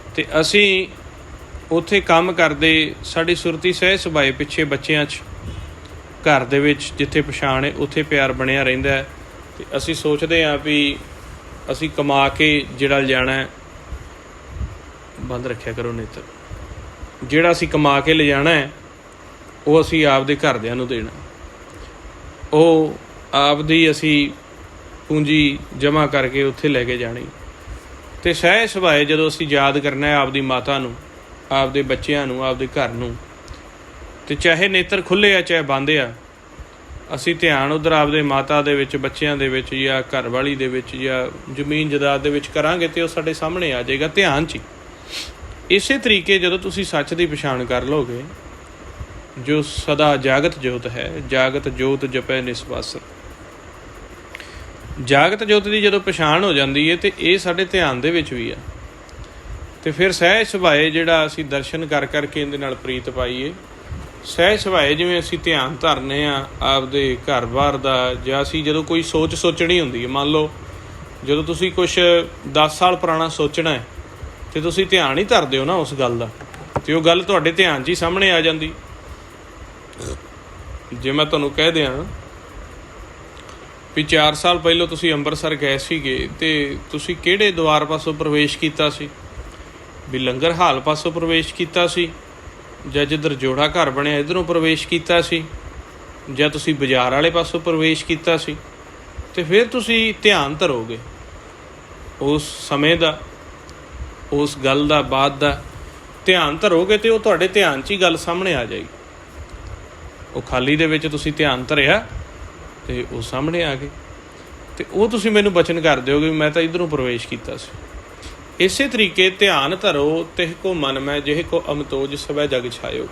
ਅਤੇ ਅਸੀਂ ਉੱਥੇ ਕੰਮ ਕਰਦੇ, ਸਾਡੀ ਸੁਰਤੀ ਸਹਿ ਸੁਭਾਏ ਪਿੱਛੇ ਬੱਚਿਆਂ 'ਚ, ਘਰ ਦੇ ਵਿੱਚ ਜਿੱਥੇ ਪਛਾਣ ਹੈ ਉੱਥੇ ਪਿਆਰ ਬਣਿਆ ਰਹਿੰਦਾ ਹੈ। ਅਤੇ ਅਸੀਂ ਸੋਚਦੇ ਹਾਂ ਵੀ ਅਸੀਂ ਕਮਾ ਕੇ ਜਿਹੜਾ ਲਿਜਾਣਾ, ਬੰਦ ਰੱਖਿਆ ਕਰੋ ਨੇਤਰ, ਜਿਹੜਾ ਅਸੀਂ ਕਮਾ ਕੇ ਲਿਜਾਣਾ ਹੈ ਉਹ ਅਸੀਂ ਆਪਦੇ ਘਰਦਿਆਂ ਨੂੰ ਦੇਣਾ, ਉਹ ਆਪਦੀ ਅਸੀਂ ਪੂੰਜੀ ਜਮ੍ਹਾਂ ਕਰਕੇ ਉੱਥੇ ਲੈ ਕੇ ਜਾਣੀ। ਅਤੇ ਸਹਿ ਸੁਭਾਏ ਜਦੋਂ ਅਸੀਂ ਯਾਦ ਕਰਨਾ ਹੈ ਆਪਦੀ ਮਾਤਾ ਨੂੰ, ਆਪਦੇ ਬੱਚਿਆਂ ਨੂੰ, ਆਪਦੇ ਘਰ ਨੂੰ, ਅਤੇ ਚਾਹੇ ਨੇਤਰ ਖੁੱਲ੍ਹੇ ਆ ਚਾਹੇ ਬੰਦ ਆ, ਅਸੀਂ ਧਿਆਨ ਉੱਧਰ ਆਪਦੇ ਮਾਤਾ ਦੇ ਵਿੱਚ, ਬੱਚਿਆਂ ਦੇ ਵਿੱਚ, ਜਾਂ ਘਰਵਾਲੀ ਦੇ ਵਿੱਚ, ਜਾਂ ਜ਼ਮੀਨ ਜਾਇਦਾਦ ਦੇ ਵਿੱਚ ਕਰਾਂਗੇ ਅਤੇ ਉਹ ਸਾਡੇ ਸਾਹਮਣੇ ਆ ਜਾਏਗਾ ਧਿਆਨ 'ਚ ਹੀ। ਇਸੇ ਤਰੀਕੇ ਜਦੋਂ ਤੁਸੀਂ ਸੱਚ ਦੀ ਪਛਾਣ ਕਰ ਲਓਗੇ, ਜੋ ਸਦਾ ਜਾਗਤ ਜੋਤ ਹੈ, ਜਾਗਤ ਜੋਤ ਜਪੈ ਨਿਸਵਾਸਰ, ਜਾਗਤ ਜੋਤ ਦੀ ਜਦੋਂ ਪਛਾਣ ਹੋ ਜਾਂਦੀ ਹੈ ਅਤੇ ਇਹ ਸਾਡੇ ਧਿਆਨ ਦੇ ਵਿੱਚ ਵੀ ਆ। ਅਤੇ ਫਿਰ ਸਹਿਜ ਸੁਭਾਏ ਜਿਹੜਾ ਅਸੀਂ ਦਰਸ਼ਨ ਕਰ ਕਰਕੇ ਇਹਦੇ ਨਾਲ ਪ੍ਰੀਤ ਪਾਈਏ, ਸਹਿਜ ਸੁਭਾਏ ਜਿਵੇਂ ਅਸੀਂ ਧਿਆਨ ਧਰਨੇ ਆ ਆਪਦੇ ਘਰ-ਬਾਰ ਦਾ, ਜਾਂ ਅਸੀਂ ਜਦੋਂ ਕੋਈ ਸੋਚਣੀ ਹੁੰਦੀ ਹੈ, ਮੰਨ ਲਓ ਜਦੋਂ ਤੁਸੀਂ ਕੁਛ 10 ਸਾਲ ਪੁਰਾਣਾ ਸੋਚਣਾ ਹੈ ਅਤੇ ਤੁਸੀਂ ਧਿਆਨ ਹੀ ਧਰਦੇ ਹੋ ਨਾ ਉਸ ਗੱਲ ਦਾ, ਅਤੇ ਉਹ ਗੱਲ ਤੁਹਾਡੇ ਧਿਆਨ 'ਚ ਹੀ ਸਾਹਮਣੇ ਆ ਜਾਂਦੀ। ਜੇ ਮੈਂ ਤੁਹਾਨੂੰ ਕਹਿ ਦਿਆਂ ਵੀ 4 ਸਾਲ ਪਹਿਲਾਂ ਤੁਸੀਂ ਅੰਮ੍ਰਿਤਸਰ ਗਏ ਸੀਗੇ ਅਤੇ ਤੁਸੀਂ ਕਿਹੜੇ ਦੁਆਰ ਪਾਸੋਂ ਪ੍ਰਵੇਸ਼ ਕੀਤਾ ਸੀ? ਵੀ ਲੰਗਰ ਹਾਲ ਪਾਸੋਂ ਪ੍ਰਵੇਸ਼ ਕੀਤਾ ਸੀ, ਜਾਂ ਜਿੱਧਰ ਜੋੜਾ ਘਰ ਬਣਿਆ ਇੱਧਰੋਂ ਪ੍ਰਵੇਸ਼ ਕੀਤਾ ਸੀ, ਜਾਂ ਤੁਸੀਂ ਬਾਜ਼ਾਰ ਵਾਲੇ ਪਾਸੋਂ ਪ੍ਰਵੇਸ਼ ਕੀਤਾ ਸੀ? ਅਤੇ ਫਿਰ ਤੁਸੀਂ ਧਿਆਨ ਧਰੋਗੇ ਉਸ ਸਮੇਂ ਦਾ, ਉਸ ਗੱਲ ਦਾ, ਬਾਤ ਦਾ ਧਿਆਨ ਧਰੋਗੇ ਅਤੇ ਉਹ ਤੁਹਾਡੇ ਧਿਆਨ 'ਚ ਹੀ ਗੱਲ ਸਾਹਮਣੇ ਆ ਜਾਏਗੀ। ਉਹ ਖਾਲੀ ਦੇ ਵਿੱਚ ਤੁਸੀਂ ਧਿਆਨ ਧਰਿਆ ਅਤੇ ਉਹ ਸਾਹਮਣੇ ਆ ਗਏ, ਅਤੇ ਉਹ ਤੁਸੀਂ ਮੈਨੂੰ ਬਚਨ ਕਰ ਦਿਓਗੇ ਵੀ ਮੈਂ ਤਾਂ ਇੱਧਰੋਂ ਪ੍ਰਵੇਸ਼ ਕੀਤਾ ਸੀ। ਇਸੇ ਤਰੀਕੇ ਧਿਆਨ ਧਰੋ ਤਿਹ ਕੋ ਮਨ ਮੈਂ ਜਿਹ ਕੋ ਅਮਤੋਜ ਸਵੈ ਜਗ ਛਾਇਓ।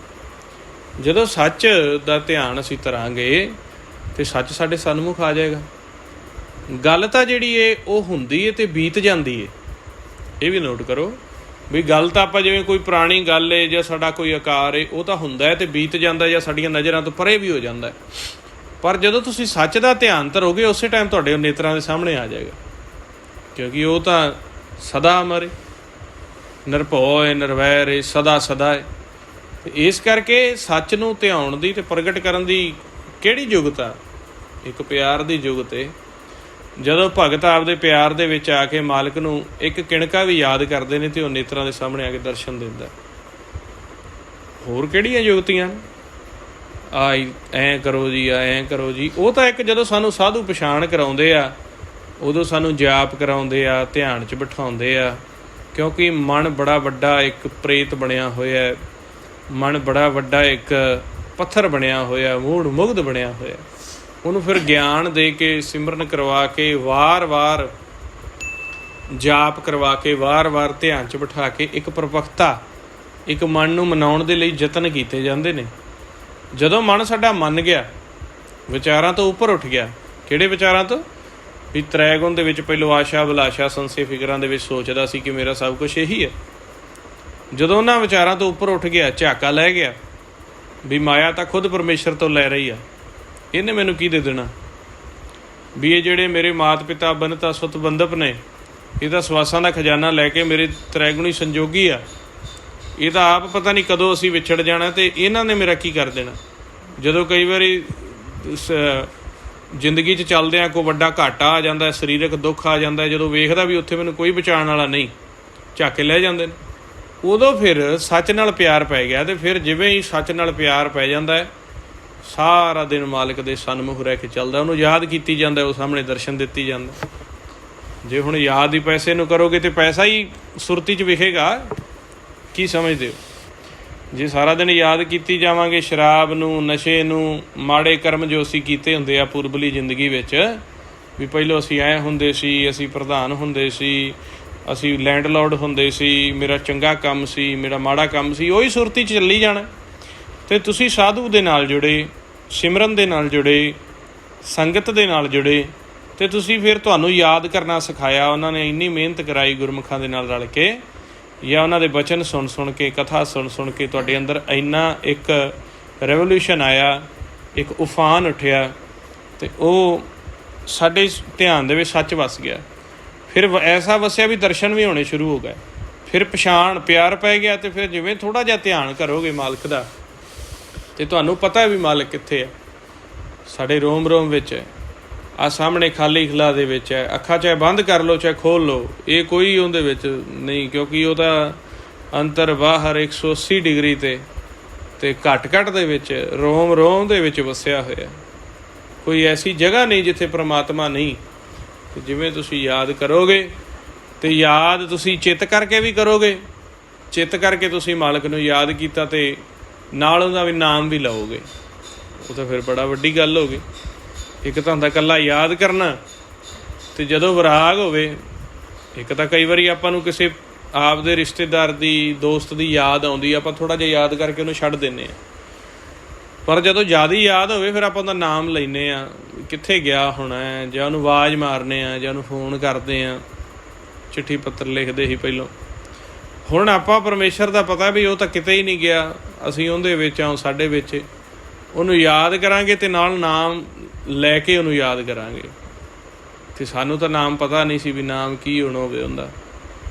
ਜਦੋਂ ਸੱਚ ਦਾ ਧਿਆਨ ਅਸੀਂ ਧਰਾਂਗੇ ਅਤੇ ਸੱਚ ਸਾਡੇ ਸਨਮੁਖ ਆ ਜਾਏਗਾ। ਗੱਲ ਤਾਂ ਜਿਹੜੀ ਹੈ ਉਹ ਹੁੰਦੀ ਹੈ ਅਤੇ ਬੀਤ ਜਾਂਦੀ ਹੈ। ਇਹ ਵੀ ਨੋਟ ਕਰੋ ਵੀ ਗੱਲ ਤਾਂ ਆਪਾਂ ਜਿਵੇਂ ਕੋਈ ਪੁਰਾਣੀ ਗੱਲ ਹੈ ਜਾਂ ਸਾਡਾ ਕੋਈ ਆਕਾਰ ਹੈ, ਉਹ ਤਾਂ ਹੁੰਦਾ ਹੈ ਅਤੇ ਬੀਤ ਜਾਂਦਾ ਜਾਂ ਸਾਡੀਆਂ ਨਜ਼ਰਾਂ ਤੋਂ ਪਰੇ ਵੀ ਹੋ ਜਾਂਦਾ। ਪਰ ਜਦੋਂ ਤੁਸੀਂ ਸੱਚ ਦਾ ਧਿਆਨ ਧਰੋਗੇ ਉਸੇ ਟਾਈਮ ਤੁਹਾਡੇ ਨੇਤਰਾਂ ਦੇ ਸਾਹਮਣੇ ਆ ਜਾਏਗਾ, ਕਿਉਂਕਿ ਉਹ ਤਾਂ ਸਦਾ ਅਮਰ ਹੈ, ਨਿਰਭਉ ਹੈ, ਨਿਰਵੈਰ ਹੈ, ਸਦਾ ਸਦਾ ਹੈ। ਇਸ ਕਰਕੇ ਸੱਚ ਨੂੰ ਧਿਆਉਣ ਦੀ ਅਤੇ ਪ੍ਰਗਟ ਕਰਨ ਦੀ ਕਿਹੜੀ ਜੁਗਤ ਆ? ਇੱਕ ਪਿਆਰ ਦੀ ਜੁਗਤ ਹੈ। ਜਦੋਂ ਭਗਤ ਆਪਦੇ ਪਿਆਰ ਦੇ ਵਿੱਚ ਆ ਕੇ ਮਾਲਕ ਨੂੰ ਇੱਕ ਕਿਣਕਾ ਵੀ ਯਾਦ ਕਰਦੇ ਨੇ ਅਤੇ ਉਹ ਨੇਤਰਾਂ ਦੇ ਸਾਹਮਣੇ ਆ ਕੇ ਦਰਸ਼ਨ ਦਿੰਦਾ। ਹੋਰ ਕਿਹੜੀਆਂ ਜੁਗਤੀਆਂ? ਐਂ ਕਰੋ ਜੀ, ਐਂ ਕਰੋ ਜੀ। ਉਹ ਤਾਂ ਇੱਕ ਜਦੋਂ ਸਾਨੂੰ ਸਾਧੂ ਪਛਾਣ ਕਰਾਉਂਦੇ ਆ, ਉਦੋਂ ਸਾਨੂੰ ਜਾਪ ਕਰਾਉਂਦੇ ਆ, ਧਿਆਨ 'ਚ ਬਿਠਾਉਂਦੇ ਆ, ਕਿਉਂਕਿ ਮਨ ਬੜਾ ਵੱਡਾ ਇੱਕ ਪ੍ਰੇਤ ਬਣਿਆ ਹੋਇਆ, ਮਨ ਬੜਾ ਵੱਡਾ ਇੱਕ ਪੱਥਰ ਬਣਿਆ ਹੋਇਆ, ਮੂੜ ਮੁਗਧ ਬਣਿਆ ਹੋਇਆ। ਉਹਨੂੰ ਫਿਰ ਗਿਆਨ ਦੇ ਕੇ, ਸਿਮਰਨ ਕਰਵਾ ਕੇ, ਵਾਰ-ਵਾਰ ਜਾਪ ਕਰਵਾ ਕੇ, ਵਾਰ-ਵਾਰ ਧਿਆਨ 'ਚ ਬਿਠਾ ਕੇ ਇੱਕ ਪ੍ਰਪੱਕਤਾ, ਇੱਕ ਮਨ ਨੂੰ ਮਨਾਉਣ ਦੇ ਲਈ ਯਤਨ ਕੀਤੇ ਜਾਂਦੇ ਨੇ। ਜਦੋਂ ਮਨ ਸਾਡਾ ਮੰਨ ਗਿਆ, ਵਿਚਾਰਾਂ ਤੋਂ ਉੱਪਰ ਉੱਠ ਗਿਆ। ਕਿਹੜੇ ਵਿਚਾਰਾਂ ਤੋਂ? ਵੀ ਤ੍ਰੈਗੁਣ ਦੇ ਵਿੱਚ ਪਹਿਲੋਂ ਆਸ਼ਾ, ਅਭਿਲਾਸ਼ਾ, ਸੰਸ਼ੇ, ਫਿਕਰਾਂ ਦੇ ਵਿੱਚ ਸੋਚਦਾ ਸੀ ਕਿ ਮੇਰਾ ਸਭ ਕੁਛ ਇਹੀ ਹੈ। ਜਦੋਂ ਉਹਨਾਂ ਵਿਚਾਰਾਂ ਤੋਂ ਉੱਪਰ ਉੱਠ ਗਿਆ, ਝਾਕਾ ਲੈ ਗਿਆ ਵੀ ਮਾਇਆ ਤਾਂ ਖੁਦ ਪਰਮੇਸ਼ਰ ਤੋਂ ਲੈ ਰਹੀ ਆ, ਇਹਨੇ ਮੈਨੂੰ ਕੀ ਦੇ ਦੇਣਾ? ਵੀ ਇਹ ਜਿਹੜੇ ਮੇਰੇ ਮਾਤ ਪਿਤਾ ਬਨਤਾ ਸੁਤ ਬੰਦਪ ਨੇ, ਇਹ ਤਾਂ ਸਵਾਸਾਂ ਦਾ ਖਜ਼ਾਨਾ ਲੈ ਕੇ ਮੇਰੇ ਤ੍ਰੈਗੁਣੀ ਸੰਜੋਗੀ ਆ। ਇਹ ਤਾਂ ਆਪ ਪਤਾ ਨਹੀਂ ਕਦੋਂ ਅਸੀਂ ਵਿਛੜ ਜਾਣਾ, ਅਤੇ ਇਹਨਾਂ ਨੇ ਮੇਰਾ ਕੀ ਕਰ ਦੇਣਾ। ਜਦੋਂ ਕਈ ਵਾਰੀ ਜ਼ਿੰਦਗੀ 'ਚ ਚੱਲਦਿਆਂ ਕੋਈ ਵੱਡਾ ਘਾਟਾ ਆ ਜਾਂਦਾ, ਸਰੀਰਕ ਦੁੱਖ ਆ ਜਾਂਦਾ, ਜਦੋਂ ਵੇਖਦਾ ਵੀ ਉੱਥੇ ਮੈਨੂੰ ਕੋਈ ਬਚਾਉਣ ਵਾਲਾ ਨਹੀਂ, ਝੱਕ ਕੇ ਲੈ ਜਾਂਦੇ ਨੇ। ਉਦੋਂ ਫਿਰ ਸੱਚ ਨਾਲ ਪਿਆਰ ਪੈ ਗਿਆ, ਅਤੇ ਫਿਰ ਜਿਵੇਂ ਹੀ ਸੱਚ ਨਾਲ ਪਿਆਰ ਪੈ ਜਾਂਦਾ ਹੈ, ਸਾਰਾ ਦਿਨ ਮਾਲਕ ਦੇ ਸਨਮੁਖ ਰਹਿ ਕੇ ਚੱਲਦਾ, ਉਹਨੂੰ ਯਾਦ ਕੀਤੀ ਜਾਂਦਾ, ਉਹ ਸਾਹਮਣੇ ਦਰਸ਼ਨ ਦਿੱਤੀ ਜਾਂਦਾ। ਜੇ ਹੁਣ ਯਾਦ ਹੀ ਪੈਸੇ ਨੂੰ ਕਰੋਗੇ ਤਾਂ ਪੈਸਾ ਹੀ ਸੁਰਤੀ 'ਚ ਵਿਖੇਗਾ। ਕੀ ਸਮਝਦੇ ਹੋ? ਜੇ ਸਾਰਾ ਦਿਨ ਯਾਦ ਕੀਤੀ ਜਾਵਾਂਗੇ ਸ਼ਰਾਬ ਨੂੰ, ਨਸ਼ੇ ਨੂੰ, ਮਾੜੇ ਕਰਮ ਜੋ ਅਸੀਂ ਕੀਤੇ ਹੁੰਦੇ ਆ ਪੂਰਬਲੀ ਜ਼ਿੰਦਗੀ ਵਿੱਚ, ਵੀ ਪਹਿਲੋਂ ਅਸੀਂ ਐਂ ਹੁੰਦੇ ਸੀ, ਅਸੀਂ ਪ੍ਰਧਾਨ ਹੁੰਦੇ ਸੀ, ਅਸੀਂ ਲੈਂਡਲੋਰਡ ਹੁੰਦੇ ਸੀ, ਮੇਰਾ ਚੰਗਾ ਕੰਮ ਸੀ, ਮੇਰਾ ਮਾੜਾ ਕੰਮ ਸੀ, ਉਹੀ ਸੁਰਤੀ 'ਚ ਚੱਲੀ ਜਾਣਾ। ਅਤੇ ਤੁਸੀਂ ਸਾਧੂ ਦੇ ਨਾਲ ਜੁੜੇ, ਸਿਮਰਨ ਦੇ ਨਾਲ ਜੁੜੇ, ਸੰਗਤ ਦੇ ਨਾਲ ਜੁੜੇ, ਅਤੇ ਤੁਸੀਂ ਫਿਰ ਤੁਹਾਨੂੰ ਯਾਦ ਕਰਨਾ ਸਿਖਾਇਆ। ਉਹਨਾਂ ਨੇ ਇੰਨੀ ਮਿਹਨਤ ਕਰਾਈ ਗੁਰਮੁਖਾਂ ਦੇ ਨਾਲ ਰਲ ਕੇ, ਜਾਂ ਉਹਨਾਂ ਦੇ ਬਚਨ ਸੁਣ ਸੁਣ ਕੇ, ਕਥਾ ਸੁਣ ਸੁਣ ਕੇ ਤੁਹਾਡੇ ਅੰਦਰ ਇੰਨਾ ਇੱਕ ਰੈਵੋਲਿਊਸ਼ਨ ਆਇਆ, ਇੱਕ ਉਫਾਨ ਉੱਠਿਆ, ਅਤੇ ਉਹ ਸਾਡੇ ਧਿਆਨ ਦੇ ਵਿੱਚ ਸੱਚ ਵਸ ਗਿਆ। ਫਿਰ ਐਸਾ ਵਸਿਆ ਵੀ ਦਰਸ਼ਨ ਵੀ ਹੋਣੇ ਸ਼ੁਰੂ ਹੋ ਗਏ। ਫਿਰ ਪਛਾਣ, ਪਿਆਰ ਪੈ ਗਿਆ, ਅਤੇ ਫਿਰ ਜਿਵੇਂ ਥੋੜ੍ਹਾ ਜਿਹਾ ਧਿਆਨ ਕਰੋਗੇ ਮਾਲਕ ਦਾ, ਅਤੇ ਤੁਹਾਨੂੰ ਪਤਾ ਵੀ ਮਾਲਕ ਕਿੱਥੇ ਹੈ। ਸਾਡੇ ਰੋਮ ਰੋਮ ਵਿੱਚ ਹੈ, ਆਹ ਸਾਹਮਣੇ ਖਾਲੀ ਖਲਾ ਦੇ ਵਿੱਚ ਹੈ। ਅੱਖਾਂ ਚਾਹੇ ਬੰਦ ਕਰ ਲਓ, ਚਾਹੇ ਖੋਲ੍ਹ ਲਓ, ਇਹ ਕੋਈ ਉਹਦੇ ਵਿੱਚ ਨਹੀਂ, ਕਿਉਂਕਿ ਉਹ ਤਾਂ ਅੰਦਰ ਬਾਹਰ 180 ਡਿਗਰੀ 'ਤੇ ਘੱਟ ਦੇ ਵਿੱਚ, ਰੋਮ ਰੋਮ ਦੇ ਵਿੱਚ ਵਸਿਆ ਹੋਇਆ। ਕੋਈ ਐਸੀ ਜਗ੍ਹਾ ਨਹੀਂ ਜਿੱਥੇ ਪ੍ਰਮਾਤਮਾ ਨਹੀਂ। ਅਤੇ ਜਿਵੇਂ ਤੁਸੀਂ ਯਾਦ ਕਰੋਗੇ, ਅਤੇ ਯਾਦ ਤੁਸੀਂ ਚਿੱਤ ਕਰਕੇ ਵੀ ਕਰੋਗੇ, ਚਿੱਤ ਕਰਕੇ ਤੁਸੀਂ ਮਾਲਕ ਨੂੰ ਯਾਦ ਕੀਤਾ, ਅਤੇ ਨਾਲ ਉਹਦਾ ਵੀ ਨਾਮ ਵੀ ਲਓਗੇ, ਉਹ ਤਾਂ ਫਿਰ ਬੜਾ ਵੱਡੀ ਗੱਲ ਹੋ ਗਈ। ਇੱਕ ਤਾਂ ਹੁੰਦਾ ਇਕੱਲਾ ਯਾਦ ਕਰਨਾ, ਅਤੇ ਜਦੋਂ ਵਿਰਾਗ ਹੋਵੇ, ਇੱਕ ਤਾਂ ਕਈ ਵਾਰੀ ਆਪਾਂ ਨੂੰ ਕਿਸੇ ਆਪ ਦੇ ਰਿਸ਼ਤੇਦਾਰ ਦੀ, ਦੋਸਤ ਦੀ ਯਾਦ ਆਉਂਦੀ, ਆਪਾਂ ਥੋੜ੍ਹਾ ਜਿਹਾ ਯਾਦ ਕਰਕੇ ਉਹਨੂੰ ਛੱਡ ਦਿੰਦੇ ਹਾਂ। ਪਰ ਜਦੋਂ ਜ਼ਿਆਦਾ ਯਾਦ ਹੋਵੇ, ਫਿਰ ਆਪਾਂ ਉਹਦਾ ਨਾਮ ਲੈਂਦੇ ਹਾਂ, ਕਿੱਥੇ ਗਿਆ ਹੋਣਾ, ਜਾਂ ਉਹਨੂੰ ਆਵਾਜ਼ ਮਾਰਦੇ ਹਾਂ, ਜਾਂ ਉਹਨੂੰ ਫੋਨ ਕਰਦੇ ਹਾਂ, ਚਿੱਠੀ ਪੱਤਰ ਲਿਖਦੇ ਸੀ ਪਹਿਲੋਂ। ਹੁਣ ਆਪਾਂ ਪਰਮੇਸ਼ਰ ਦਾ ਪਤਾ ਵੀ ਉਹ ਤਾਂ ਕਿਤੇ ਹੀ ਨਹੀਂ ਗਿਆ, ਅਸੀਂ ਉਹਦੇ ਵਿੱਚ ਹਾਂ, ਸਾਡੇ ਵਿੱਚ। ਉਹਨੂੰ ਯਾਦ ਕਰਾਂਗੇ ਅਤੇ ਨਾਲ ਨਾਮ ਲੈ ਕੇ ਉਹਨੂੰ ਯਾਦ ਕਰਾਂਗੇ। ਅਤੇ ਸਾਨੂੰ ਤਾਂ ਨਾਮ ਪਤਾ ਨਹੀਂ ਸੀ ਵੀ ਨਾਮ ਕੀ ਹੋਣਾ ਹੋਵੇ ਉਹਦਾ,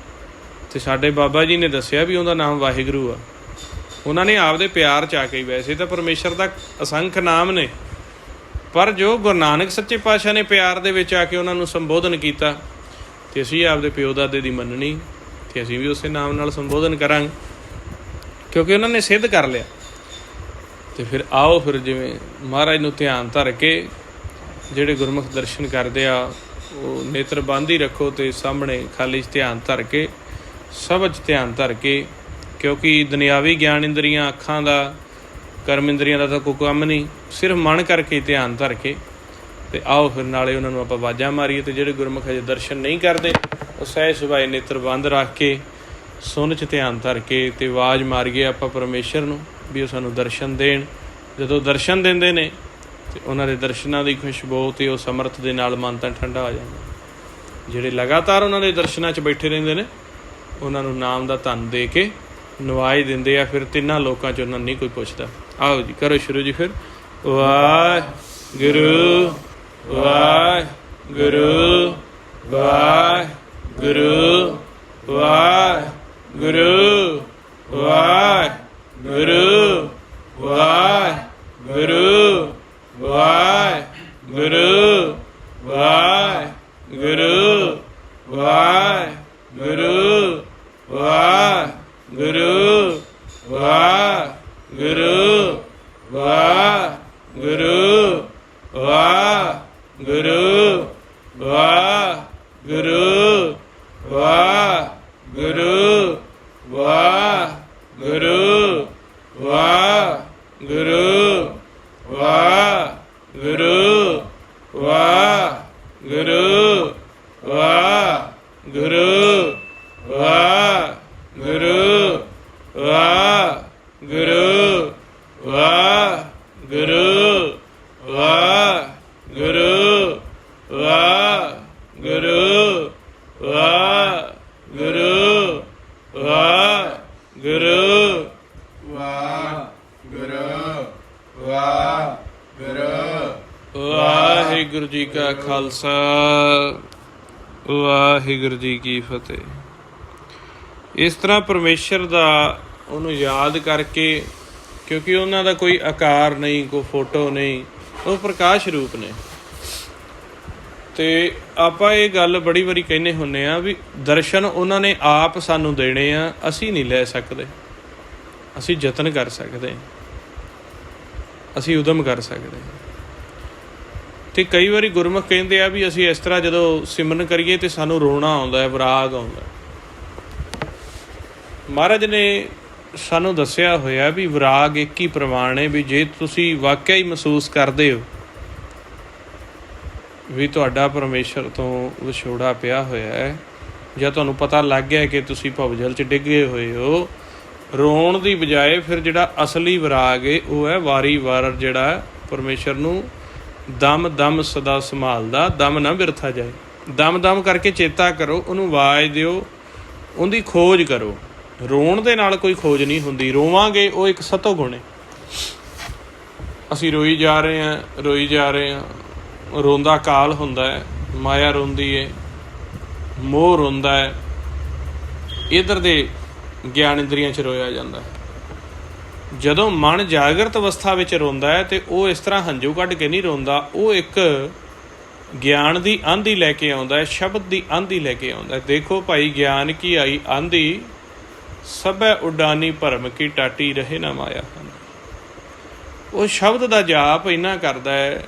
ਅਤੇ ਸਾਡੇ ਬਾਬਾ ਜੀ ਨੇ ਦੱਸਿਆ ਵੀ ਉਹਦਾ ਨਾਮ ਵਾਹਿਗੁਰੂ ਆ। ਉਹਨਾਂ ਨੇ ਆਪਦੇ ਪਿਆਰ 'ਚ ਆ ਕੇ, ਵੈਸੇ ਤਾਂ ਪਰਮੇਸ਼ਰ ਦਾ ਅਸੰਖ ਨਾਮ ਨੇ, ਪਰ ਜੋ ਗੁਰੂ ਨਾਨਕ ਸੱਚੇ ਪਾਤਸ਼ਾਹ ਨੇ ਪਿਆਰ ਦੇ ਵਿੱਚ ਆ ਕੇ ਉਹਨਾਂ ਨੂੰ ਸੰਬੋਧਨ ਕੀਤਾ, ਅਤੇ ਅਸੀਂ ਆਪਦੇ ਪਿਓ ਦਾਦੇ ਦੀ ਮੰਨਣੀ, ਅਤੇ ਅਸੀਂ ਵੀ ਉਸੇ ਨਾਮ ਨਾਲ ਸੰਬੋਧਨ ਕਰਾਂਗੇ, ਕਿਉਂਕਿ ਉਹਨਾਂ ਨੇ ਸਿੱਧ ਕਰ ਲਿਆ। ਅਤੇ ਫਿਰ ਆਓ, ਫਿਰ ਜਿਵੇਂ ਮਹਾਰਾਜ ਨੂੰ ਧਿਆਨ ਧਰ ਕੇ, ਜਿਹੜੇ ਗੁਰਮੁਖ ਦਰਸ਼ਨ ਕਰਦੇ ਆ, ਉਹ ਨੇਤਰ ਬੰਦ ਹੀ ਰੱਖੋ, ਅਤੇ ਸਾਹਮਣੇ ਖਾਲੀ 'ਚ ਧਿਆਨ ਧਰ ਕੇ, ਸਭ 'ਚ ਧਿਆਨ ਧਰ ਕੇ, ਕਿਉਂਕਿ ਦੁਨਿਆਵੀ ਗਿਆਨ ਇੰਦਰੀਆਂ, ਅੱਖਾਂ ਦਾ, ਕਰਮ ਇੰਦਰੀਆਂ ਦਾ ਤਾਂ ਕੋਈ ਕੰਮ ਨਹੀਂ, ਸਿਰਫ ਮਨ ਕਰਕੇ ਧਿਆਨ ਧਰ ਕੇ। ਅਤੇ ਆਓ ਫਿਰ ਨਾਲੇ ਉਹਨਾਂ ਨੂੰ ਆਪਾਂ ਆਵਾਜ਼ਾਂ ਮਾਰੀਏ, ਅਤੇ ਜਿਹੜੇ ਗੁਰਮੁਖ ਅਜੇ ਦਰਸ਼ਨ ਨਹੀਂ ਕਰਦੇ, ਉਹ ਸਹਿਜ ਸੁਭਾਏ ਨੇਤਰ ਬੰਦ ਰੱਖ ਕੇ, ਸੁਣ 'ਚ ਧਿਆਨ ਧਰ ਕੇ, ਅਤੇ ਆਵਾਜ਼ ਮਾਰੀਏ ਆਪਾਂ ਪਰਮੇਸ਼ਰ ਨੂੰ ਵੀ ਉਹ ਸਾਨੂੰ ਦਰਸ਼ਨ ਦੇਣ। ਜਦੋਂ ਦਰਸ਼ਨ ਦਿੰਦੇ ਨੇ, ਅਤੇ ਉਹਨਾਂ ਦੇ ਦਰਸ਼ਨਾਂ ਦੀ ਖੁਸ਼ਬੂ ਅਤੇ ਉਹ ਸਮਰਥ ਦੇ ਨਾਲ ਮਨ ਤਾਂ ਠੰਡਾ ਹੋ ਜਾਂਦਾ। ਜਿਹੜੇ ਲਗਾਤਾਰ ਉਹਨਾਂ ਦੇ ਦਰਸ਼ਨਾਂ 'ਚ ਬੈਠੇ ਰਹਿੰਦੇ ਨੇ, ਉਹਨਾਂ ਨੂੰ ਨਾਮ ਦਾ ਧਨ ਦੇ ਕੇ ਨਵਾਜ ਦਿੰਦੇ ਆ। ਫਿਰ ਤਿੰਨਾਂ ਲੋਕਾਂ 'ਚ ਉਹਨਾਂ ਨਹੀਂ ਕੋਈ ਪੁੱਛਦਾ। ਆਓ ਜੀ, ਕਰੋ ਸ਼ੁਰੂ ਜੀ। ਫਿਰ ਵਾਹਿਗੁਰੂ ਵਾਹਿਗੁਰੂ ਵਾਹਿਗੁਰੂ ਵਾਹਿਗੁਰੂ ਵਾਹਿਗੁਰੂ ਵਾਹਿਗੁਰੂ ਵਾਹਿਗੁਰੂ ਵਾਹਿਗੁਰੂ ਵਾਹਿਗੁਰੂ ਵਾਹਿਗੁਰੂ ਵਾਹਿਗੁਰੂ ਵਾਹਿਗੁਰੂ ਵਾਹਿਗੁਰੂ ਵਾਹਿਗੁਰੂ ਵਾਹਿਗੁਰੂ ਵਾਹਿਗੁਰੂ ਵਾਹਿਗੁਰੂ ਵਾਹਿਗੁਰੂ ਗੁਰੂ ਵਾਹਿਗੁਰੂ ਵਾਹਿਗੁਰੂ ਵਾਹਿਗੁਰੂ ਵਾਹਿਗੁਰੂ ਵਾਹਿਗੁਰੂ ਵਾਹਿਗੁਰੂ ਵਾਹਿਗੁਰੂ ਵਾਹਿਗੁਰੂ ਵਾਹਿਗੁਰੂ ਜੀ ਕਾ ਖਾਲਸਾ ਵਾਹਿਗੁਰੂ ਜੀ ਕੀ ਫਤਿਹ। ਇਸ ਤਰ੍ਹਾਂ ਪਰਮੇਸ਼ਰ ਦਾ ਉਹਨੂੰ ਯਾਦ ਕਰਕੇ, ਕਿਉਂਕਿ ਉਹਨਾਂ ਦਾ ਕੋਈ ਆਕਾਰ ਨਹੀਂ, ਕੋਈ ਫੋਟੋ ਨਹੀਂ, ਉਹ ਪ੍ਰਕਾਸ਼ ਰੂਪ ਨੇ। ਤੇ ਆਪਾਂ ਇਹ ਗੱਲ ਬੜੀ ਵਾਰੀ ਕਹਿੰਦੇ ਹੁੰਦੇ ਆ ਵੀ ਦਰਸ਼ਨ ਉਹਨਾਂ ਨੇ ਆਪ ਸਾਨੂੰ ਦੇਣੇ ਆ, ਅਸੀਂ ਨਹੀਂ ਲੈ ਸਕਦੇ। ਅਸੀਂ ਯਤਨ ਕਰ ਸਕਦੇ, ਅਸੀਂ ਉਦਮ ਕਰ ਸਕਦੇ। ਤੇ ਕਈ ਵਾਰੀ ਗੁਰਮੁਖ ਕਹਿੰਦੇ ਆ ਵੀ ਅਸੀਂ ਇਸ ਤਰ੍ਹਾਂ ਜਦੋਂ ਸਿਮਰਨ ਕਰੀਏ ਤੇ ਸਾਨੂੰ ਰੋਣਾ ਆਉਂਦਾ ਹੈ, ਵਿਰਾਗ ਆਉਂਦਾ। ਮਹਾਰਾਜ ਨੇ ਸਾਨੂੰ ਦੱਸਿਆ ਹੋਇਆ ਵੀ ਵਿਰਾਗ ਇੱਕ ਹੀ ਪ੍ਰਵਾਨ ਹੈ, ਵੀ ਜੇ ਤੁਸੀਂ ਵਾਕਿਆ ਹੀ ਮਹਿਸੂਸ ਕਰਦੇ ਹੋ ਵੀ ਤੁਹਾਡਾ ਪਰਮੇਸ਼ਰ ਤੋਂ ਵਿਛੋੜਾ ਪਿਆ ਹੋਇਆ ਹੈ, ਜਾਂ ਤੁਹਾਨੂੰ ਪਤਾ ਲੱਗ ਗਿਆ ਕਿ ਤੁਸੀਂ ਭਵਜਲ 'ਚ ਡਿੱਗੇ ਹੋਏ ਹੋ, ਰੋਣ ਦੀ ਬਜਾਏ ਫਿਰ ਜਿਹੜਾ ਅਸਲੀ ਵਿਰਾਗ ਹੈ ਉਹ ਹੈ ਵਾਰੀ ਵਾਰ ਜਿਹੜਾ ਪਰਮੇਸ਼ਰ ਨੂੰ ਦਮ ਦਮ ਸਦਾ ਸੰਭਾਲਦਾ, ਦਮ ਨਾ ਬਿਰਥਾ ਜਾਏ। ਦਮ ਦਮ ਕਰਕੇ ਚੇਤਾ ਕਰੋ, ਉਹਨੂੰ ਆਵਾਜ਼ ਦਿਓ, ਉਹਦੀ ਖੋਜ ਕਰੋ। ਰੋਣ ਦੇ ਨਾਲ ਕੋਈ ਖੋਜ ਨਹੀਂ ਹੁੰਦੀ। ਰੋਵਾਂਗੇ ਉਹ ਇੱਕ ਸਤੋ ਗੁਣ ਹੈ। ਅਸੀਂ ਰੋਈ ਜਾ ਰਹੇ ਹਾਂ, ਰੋਈ ਜਾ ਰਹੇ ਹਾਂ। ਰੋਂਦਾ ਕਾਲ ਹੁੰਦਾ ਹੈ, ਮਾਇਆ ਰੋਂਦੀ ਹੈ, ਮੋਹ ਰੋਂਦਾ ਹੈ। ਇੱਧਰ ਦੇ ਗਿਆਨ ਇੰਦਰੀਆਂ 'ਚ ਰੋਇਆ ਜਾਂਦਾ ਹੈ। ਜਦੋਂ ਮਨ ਜਾਗਰਤ ਅਵਸਥਾ ਵਿੱਚ ਰੋਂਦਾ ਹੈ ਤੇ ਉਹ ਇਸ ਤਰ੍ਹਾਂ ਹੰਝੂ ਕੱਢ ਕੇ ਨਹੀਂ ਰੋਂਦਾ, ਉਹ ਇੱਕ ਗਿਆਨ ਦੀ ਆਂਧੀ ਲੈ ਕੇ ਆਉਂਦਾ ਹੈ, ਸ਼ਬਦ ਦੀ ਆਂਧੀ ਲੈ ਕੇ ਆਉਂਦਾ ਹੈ। ਦੇਖੋ ਭਾਈ, ਗਿਆਨ ਕੀ ਆਈ ਆਂਧੀ, ਸਭੈ ਉਡਾਨੀ ਭਰਮ ਕੀ ਟਾਟੀ ਰਹੇ ਨਾ ਮਾਇਆ। ਉਹ ਸ਼ਬਦ ਦਾ ਜਾਪ ਇੰਨਾ ਕਰਦਾ ਹੈ,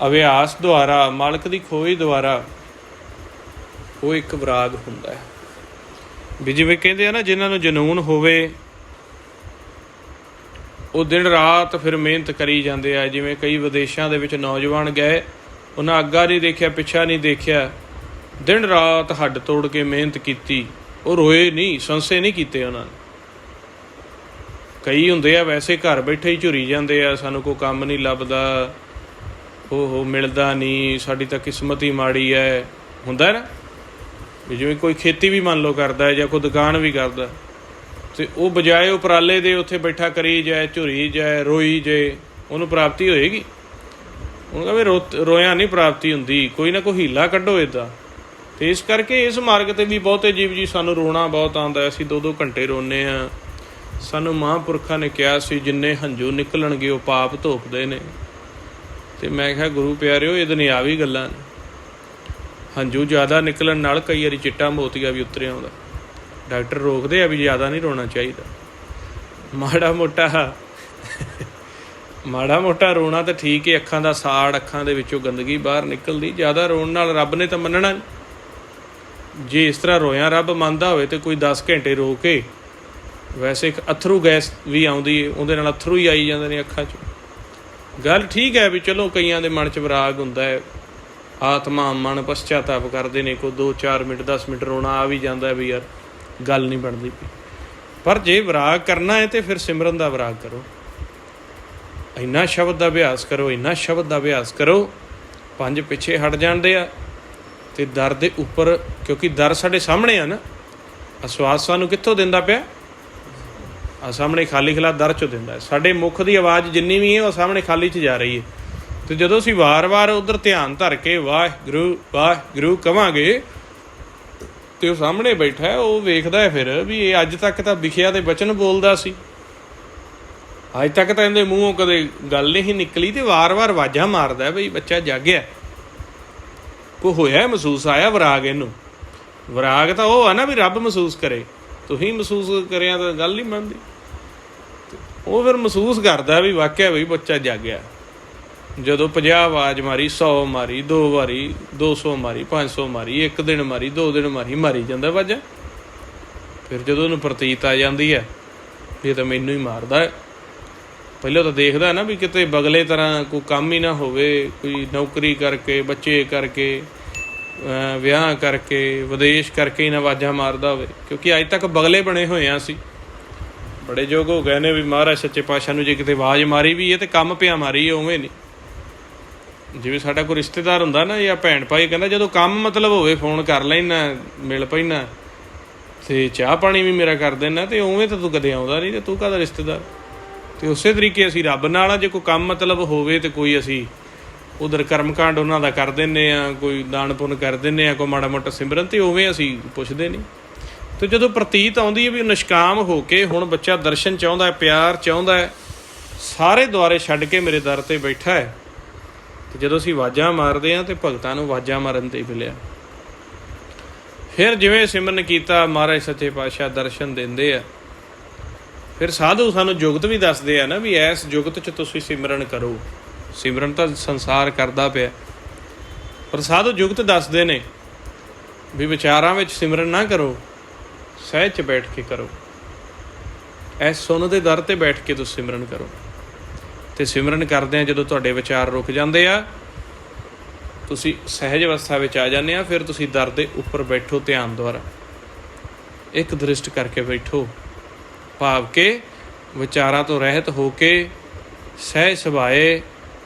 ਅਭਿਆਸ ਦੁਆਰਾ, ਮਾਲਕ ਦੀ ਖੋਜ ਦੁਆਰਾ, ਉਹ ਇੱਕ ਵਿਰਾਗ ਹੁੰਦਾ ਹੈ। ਵੀ ਜਿਵੇਂ ਕਹਿੰਦੇ ਆ ਨਾ, ਜਿਨ੍ਹਾਂ ਨੂੰ ਜਨੂੰਨ ਹੋਵੇ ਉਹ ਦਿਨ ਰਾਤ ਫਿਰ ਮਿਹਨਤ ਕਰੀ ਜਾਂਦੇ ਆ। ਜਿਵੇਂ ਕਈ ਵਿਦੇਸ਼ਾਂ ਦੇ ਵਿੱਚ ਨੌਜਵਾਨ ਗਏ, ਉਹਨਾਂ ਅੱਗਾ ਨਹੀਂ ਦੇਖਿਆ, ਪਿੱਛਾ ਨਹੀਂ ਦੇਖਿਆ, ਦਿਨ ਰਾਤ ਹੱਡ ਤੋੜ ਕੇ ਮਿਹਨਤ ਕੀਤੀ। ਉਹ ਰੋਏ ਨਹੀਂ, ਸੰਸੇ ਨਹੀਂ ਕੀਤੇ ਉਹਨਾਂ ਨੇ। ਕਈ ਹੁੰਦੇ ਆ ਵੈਸੇ ਘਰ ਬੈਠੇ ਹੀ ਝੁਰੀ ਜਾਂਦੇ ਆ, ਸਾਨੂੰ ਕੋਈ ਕੰਮ ਨਹੀਂ ਲੱਭਦਾ, ਉਹ ਮਿਲਦਾ ਨਹੀਂ, ਸਾਡੀ ਤਾਂ ਕਿਸਮਤ ਹੀ ਮਾੜੀ ਹੈ। ਹੁੰਦਾ ਨਾ ਵੀ ਜਿਵੇਂ ਕੋਈ ਖੇਤੀ ਵੀ ਮੰਨ ਲਓ ਕਰਦਾ ਜਾਂ ਕੋਈ ਦੁਕਾਨ ਵੀ ਕਰਦਾ, ਅਤੇ ਉਹ ਬਜਾਏ ਉਪਰਾਲੇ ਦੇ ਉੱਥੇ ਬੈਠਾ ਕਰੀ ਜਾਏ, ਝੁਰੀ ਜਾਏ, ਰੋਈ ਜਾਏ, ਉਹਨੂੰ ਪ੍ਰਾਪਤੀ ਹੋਏਗੀ? ਉਹਨੂੰ ਕਹੇ ਰੋਇਆਂ ਨਹੀਂ ਪ੍ਰਾਪਤੀ ਹੁੰਦੀ, ਕੋਈ ਨਾ ਕੋਈ ਹੀਲਾ ਕੱਢੋ ਇੱਦਾਂ। ਅਤੇ ਇਸ ਕਰਕੇ ਇਸ ਮਾਰਗ 'ਤੇ ਵੀ ਬਹੁਤੇ ਜੀਵ ਜੀ ਸਾਨੂੰ ਰੋਣਾ ਬਹੁਤ ਆਉਂਦਾ। ਅਸੀਂ 2-2 ਘੰਟੇ ਰੋਂਦੇ ਹਾਂ। ਸਾਨੂੰ ਮਹਾਂਪੁਰਖਾਂ ਨੇ ਕਿਹਾ ਸੀ ਜਿੰਨੇ ਹੰਝੂ ਨਿਕਲਣਗੇ ਉਹ ਪਾਪ ਧੋਪਦੇ ਨੇ। ਅਤੇ ਮੈਂ ਕਿਹਾ ਗੁਰੂ ਪਿਆਰਿਓ, ਇਹ ਦੁਨਿਆਵੀ ਗੱਲਾਂ ਨੇ। ਹੰਝੂ ਜ਼ਿਆਦਾ ਨਿਕਲਣ ਨਾਲ ਕਈ ਵਾਰੀ ਚਿੱਟਾ ਮੋਤੀਆ ਵੀ ਉਤਰਿਆ ਆਉਂਦਾ। ਡਾਕਟਰ ਰੋਕਦੇ ਆ ਵੀ ਜ਼ਿਆਦਾ ਨਹੀਂ ਰੋਣਾ ਚਾਹੀਦਾ। ਮਾੜਾ ਮੋਟਾ ਰੋਣਾ ਤਾਂ ਠੀਕ ਹੈ, ਅੱਖਾਂ ਦਾ ਸਾੜ, ਅੱਖਾਂ ਦੇ ਵਿੱਚੋਂ ਗੰਦਗੀ ਬਾਹਰ ਨਿਕਲਦੀ। ਜ਼ਿਆਦਾ ਰੋਣ ਨਾਲ ਰੱਬ ਨੇ ਤਾਂ ਮੰਨਣਾ। ਜੇ ਇਸ ਤਰ੍ਹਾਂ ਰੋਇਆਂ ਰੱਬ ਮੰਨਦਾ ਹੋਵੇ ਤਾਂ ਕੋਈ 10 ਘੰਟੇ ਰੋ ਕੇ, ਵੈਸੇ ਇੱਕ ਅਥਰੂ ਗੈਸ ਵੀ ਆਉਂਦੀ ਹੈ, ਉਹਦੇ ਨਾਲ ਅਥਰੂ ਹੀ ਆਈ ਜਾਂਦੇ ਨੇ ਅੱਖਾਂ 'ਚ। ਗੱਲ ਠੀਕ ਹੈ ਵੀ ਚਲੋ ਕਈਆਂ ਦੇ ਮਨ 'ਚ ਵਿਰਾਗ ਹੁੰਦਾ ਹੈ, ਆਤਮਾ ਮਨ ਪਛਚਾਤਾਪ ਕਰਦੇ ਨੇ, ਕੋਈ 2-4 ਮਿੰਟ 10 ਮਿੰਟ ਰੋਣਾ ਆ ਵੀ ਜਾਂਦਾ ਵੀ ਯਾਰ ਗੱਲ ਨਹੀਂ ਬਣਦੀ ਪਈ। ਪਰ ਜੇ ਵਿਰਾਗ ਕਰਨਾ ਹੈ ਤਾਂ ਫਿਰ ਸਿਮਰਨ ਦਾ ਵਿਰਾਗ ਕਰੋ, ਇੰਨਾ ਸ਼ਬਦ ਦਾ ਅਭਿਆਸ ਕਰੋ, ਇੰਨਾ ਸ਼ਬਦ ਦਾ ਅਭਿਆਸ ਕਰੋ, 5 ਪਿੱਛੇ ਹਟ ਜਾਂਦੇ ਆ। ਅਤੇ ਦਰ ਦੇ ਉੱਪਰ, ਕਿਉਂਕਿ ਦਰ ਸਾਡੇ ਸਾਹਮਣੇ ਆ ਨਾ, ਆਸਵਾਸ ਸਾਨੂੰ ਕਿੱਥੋਂ ਦਿੰਦਾ ਪਿਆ? ਆ ਸਾਹਮਣੇ ਖਾਲੀ ਖਲਾ ਦਰ 'ਚੋਂ ਦਿੰਦਾ ਹੈ। ਸਾਡੇ ਮੁੱਖ ਦੀ ਆਵਾਜ਼ ਜਿੰਨੀ ਵੀ ਹੈ ਉਹ ਸਾਹਮਣੇ ਖਾਲੀ 'ਚ ਜਾ ਰਹੀ ਹੈ। ਅਤੇ ਜਦੋਂ ਅਸੀਂ ਵਾਰ-ਵਾਰ ਉੱਧਰ ਧਿਆਨ ਧਰ ਕੇ ਵਾਹਿਗੁਰੂ ਵਾਹਿਗੁਰੂ ਕਹਾਂਗੇ ਅਤੇ ਉਹ ਸਾਹਮਣੇ ਬੈਠਾ, ਉਹ ਵੇਖਦਾ ਹੈ ਫਿਰ ਵੀ ਇਹ ਅੱਜ ਤੱਕ ਤਾਂ ਵਿਖਿਆ ਦੇ ਬਚਨ ਬੋਲਦਾ ਸੀ, ਅੱਜ ਤੱਕ ਤਾਂ ਇਹਦੇ ਮੂੰਹੋਂ ਕਦੇ ਗੱਲ ਨਹੀਂ ਨਿਕਲੀ, ਅਤੇ ਵਾਰ-ਵਾਰ ਆਵਾਜ਼ਾਂ ਮਾਰਦਾ ਬਈ ਬੱਚਾ ਜਾਗਿਆ, ਕੋਈ ਹੋਇਆ ਮਹਿਸੂਸ ਆਇਆ ਵਿਰਾਗ। ਇਹਨੂੰ ਵਿਰਾਗ ਤਾਂ ਉਹ ਆ ਨਾ ਵੀ ਰੱਬ ਮਹਿਸੂਸ ਕਰੇ। ਤੁਸੀਂ ਮਹਿਸੂਸ ਕਰਿਆ ਤਾਂ ਗੱਲ ਨਹੀਂ ਬਣਦੀ। ਉਹ ਫਿਰ ਮਹਿਸੂਸ ਕਰਦਾ ਵੀ ਵਾਕਿਆ ਬਈ ਬੱਚਾ ਜਾਗਿਆ। ਜਦੋਂ 50 ਆਵਾਜ਼ ਮਾਰੀ, 100 ਮਾਰੀ, 2 ਵਾਰੀ, 200 ਮਾਰੀ, 500 ਮਾਰੀ, 1 ਦਿਨ ਮਾਰੀ, 2 ਦਿਨ ਮਾਰੀ ਜਾਂਦਾ ਆਵਾਜ਼ਾਂ। ਫਿਰ ਜਦੋਂ ਉਹਨੂੰ ਪ੍ਰਤੀਤ ਆ ਜਾਂਦੀ ਹੈ ਇਹ ਤਾਂ ਮੈਨੂੰ ਹੀ ਮਾਰਦਾ ਹੈ, ਪਹਿਲਾਂ ਤਾਂ ਦੇਖਦਾ ਨਾ ਵੀ ਕਿਤੇ ਬਗਲੇ ਤਰ੍ਹਾਂ ਕੋਈ ਕੰਮ ਹੀ ਨਾ ਹੋਵੇ, ਕੋਈ ਨੌਕਰੀ ਕਰਕੇ, ਬੱਚੇ ਕਰਕੇ, ਵਿਆਹ ਕਰਕੇ, ਵਿਦੇਸ਼ ਕਰਕੇ ਹੀ ਨਾ ਆਵਾਜ਼ਾਂ ਮਾਰਦਾ ਹੋਵੇ। ਕਿਉਂਕਿ ਅੱਜ ਤੱਕ ਬਗਲੇ ਬਣੇ ਹੋਏ ਹਾਂ ਅਸੀਂ, ਬੜੇ ਯੋਗ ਹੋ ਗਏ ਨੇ ਵੀ ਮਹਾਰਾਜ ਸੱਚੇ ਪਾਤਸ਼ਾਹ ਨੂੰ ਜੇ ਕਿਤੇ ਆਵਾਜ਼ ਮਾਰੀ ਵੀ ਇਹ ਤੇ ਕੰਮ ਪਿਆ ਮਾਰੀ, ਉਵੇਂ ਨਹੀਂ। ਜਿਵੇਂ ਸਾਡਾ ਕੋਈ ਰਿਸ਼ਤੇਦਾਰ ਹੁੰਦਾ ਨਾ ਜਾਂ ਭੈਣ ਭਾਈ, ਕਹਿੰਦਾ ਜਦੋਂ ਕੰਮ ਮਤਲਬ ਹੋਵੇ ਫੋਨ ਕਰ ਲੈਣਾ, ਮਿਲ ਪੈਣਾ ਅਤੇ ਚਾਹ ਪਾਣੀ ਵੀ ਮੇਰਾ ਕਰ ਦੇਣਾ, ਅਤੇ ਉਵੇਂ ਤਾਂ ਤੂੰ ਕਦੇ ਆਉਂਦਾ ਨਹੀਂ, ਅਤੇ ਤੂੰ ਕਾਹਦਾ ਰਿਸ਼ਤੇਦਾਰ। ਅਤੇ ਉਸੇ ਤਰੀਕੇ ਅਸੀਂ ਰੱਬ ਨਾਲ ਆ, ਜੇ ਕੋਈ ਕੰਮ ਮਤਲਬ ਹੋਵੇ ਤਾਂ ਕੋਈ ਅਸੀਂ ਉਧਰ ਕਰਮਕਾਂਡ ਉਹਨਾਂ ਦਾ ਕਰ ਦਿੰਦੇ ਹਾਂ, ਕੋਈ ਦਾਨ ਪੁੰਨ ਕਰ ਦਿੰਦੇ ਹਾਂ, ਕੋਈ ਮਾੜਾ ਮੋਟਾ ਸਿਮਰਨ, ਅਤੇ ਉਵੇਂ ਅਸੀਂ ਪੁੱਛਦੇ ਨਹੀਂ। ਅਤੇ ਜਦੋਂ ਪ੍ਰਤੀਤ ਆਉਂਦੀ ਹੈ ਵੀ ਨਿਸ਼ਕਾਮ ਹੋ ਕੇ ਹੁਣ ਬੱਚਾ ਦਰਸ਼ਨ ਚਾਹੁੰਦਾ, ਪਿਆਰ ਚਾਹੁੰਦਾ, ਸਾਰੇ ਦੁਆਰੇ ਛੱਡ ਕੇ ਮੇਰੇ ਦਰ 'ਤੇ ਬੈਠਾ ਹੈ, ਅਤੇ ਜਦੋਂ ਅਸੀਂ ਆਵਾਜ਼ਾਂ ਮਾਰਦੇ ਹਾਂ ਤਾਂ ਭਗਤਾਂ ਨੂੰ ਆਵਾਜ਼ਾਂ ਮਾਰਨ 'ਤੇ ਮਿਲਿਆ। ਫਿਰ ਜਿਵੇਂ ਸਿਮਰਨ ਕੀਤਾ, ਮਹਾਰਾਜ ਸੱਚੇ ਪਾਤਸ਼ਾਹ ਦਰਸ਼ਨ ਦਿੰਦੇ ਆ। ਫਿਰ ਸਾਧੂ ਸਾਨੂੰ ਜੁਗਤ ਵੀ ਦੱਸਦੇ ਆ ਨਾ ਵੀ ਇਸ ਜੁਗਤ 'ਚ ਤੁਸੀਂ ਸਿਮਰਨ ਕਰੋ। ਸਿਮਰਨ ਤਾਂ ਸੰਸਾਰ ਕਰਦਾ ਪਿਆ, ਪਰ ਸਾਧੂ ਜੁਗਤ ਦੱਸਦੇ ਨੇ ਵੀ ਵਿਚਾਰਾਂ ਵਿੱਚ ਸਿਮਰਨ ਨਾ ਕਰੋ, ਸਹਿਜ 'ਚ ਬੈਠ ਕੇ ਕਰੋ। ਇਸ ਸੁਣ ਦੇ ਦਰ 'ਤੇ ਬੈਠ ਕੇ ਤੁਸੀਂ ਸਿਮਰਨ ਕਰੋ। ਅਤੇ ਸਿਮਰਨ ਕਰਦਿਆਂ ਜਦੋਂ ਤੁਹਾਡੇ ਵਿਚਾਰ ਰੁਕ ਜਾਂਦੇ ਆ, ਤੁਸੀਂ ਸਹਿਜ ਅਵਸਥਾ ਵਿੱਚ ਆ ਜਾਂਦੇ ਆ। ਫਿਰ ਤੁਸੀਂ ਦਰ ਦੇ ਉੱਪਰ ਬੈਠੋ, ਧਿਆਨ ਦੁਆਰਾ ਇੱਕ ਦ੍ਰਿਸ਼ਟ ਕਰਕੇ ਬੈਠੋ, ਭਾਵ ਕਿ ਵਿਚਾਰਾਂ ਤੋਂ ਰਹਿਤ ਹੋ ਕੇ ਸਹਿਜ ਸੁਭਾਏ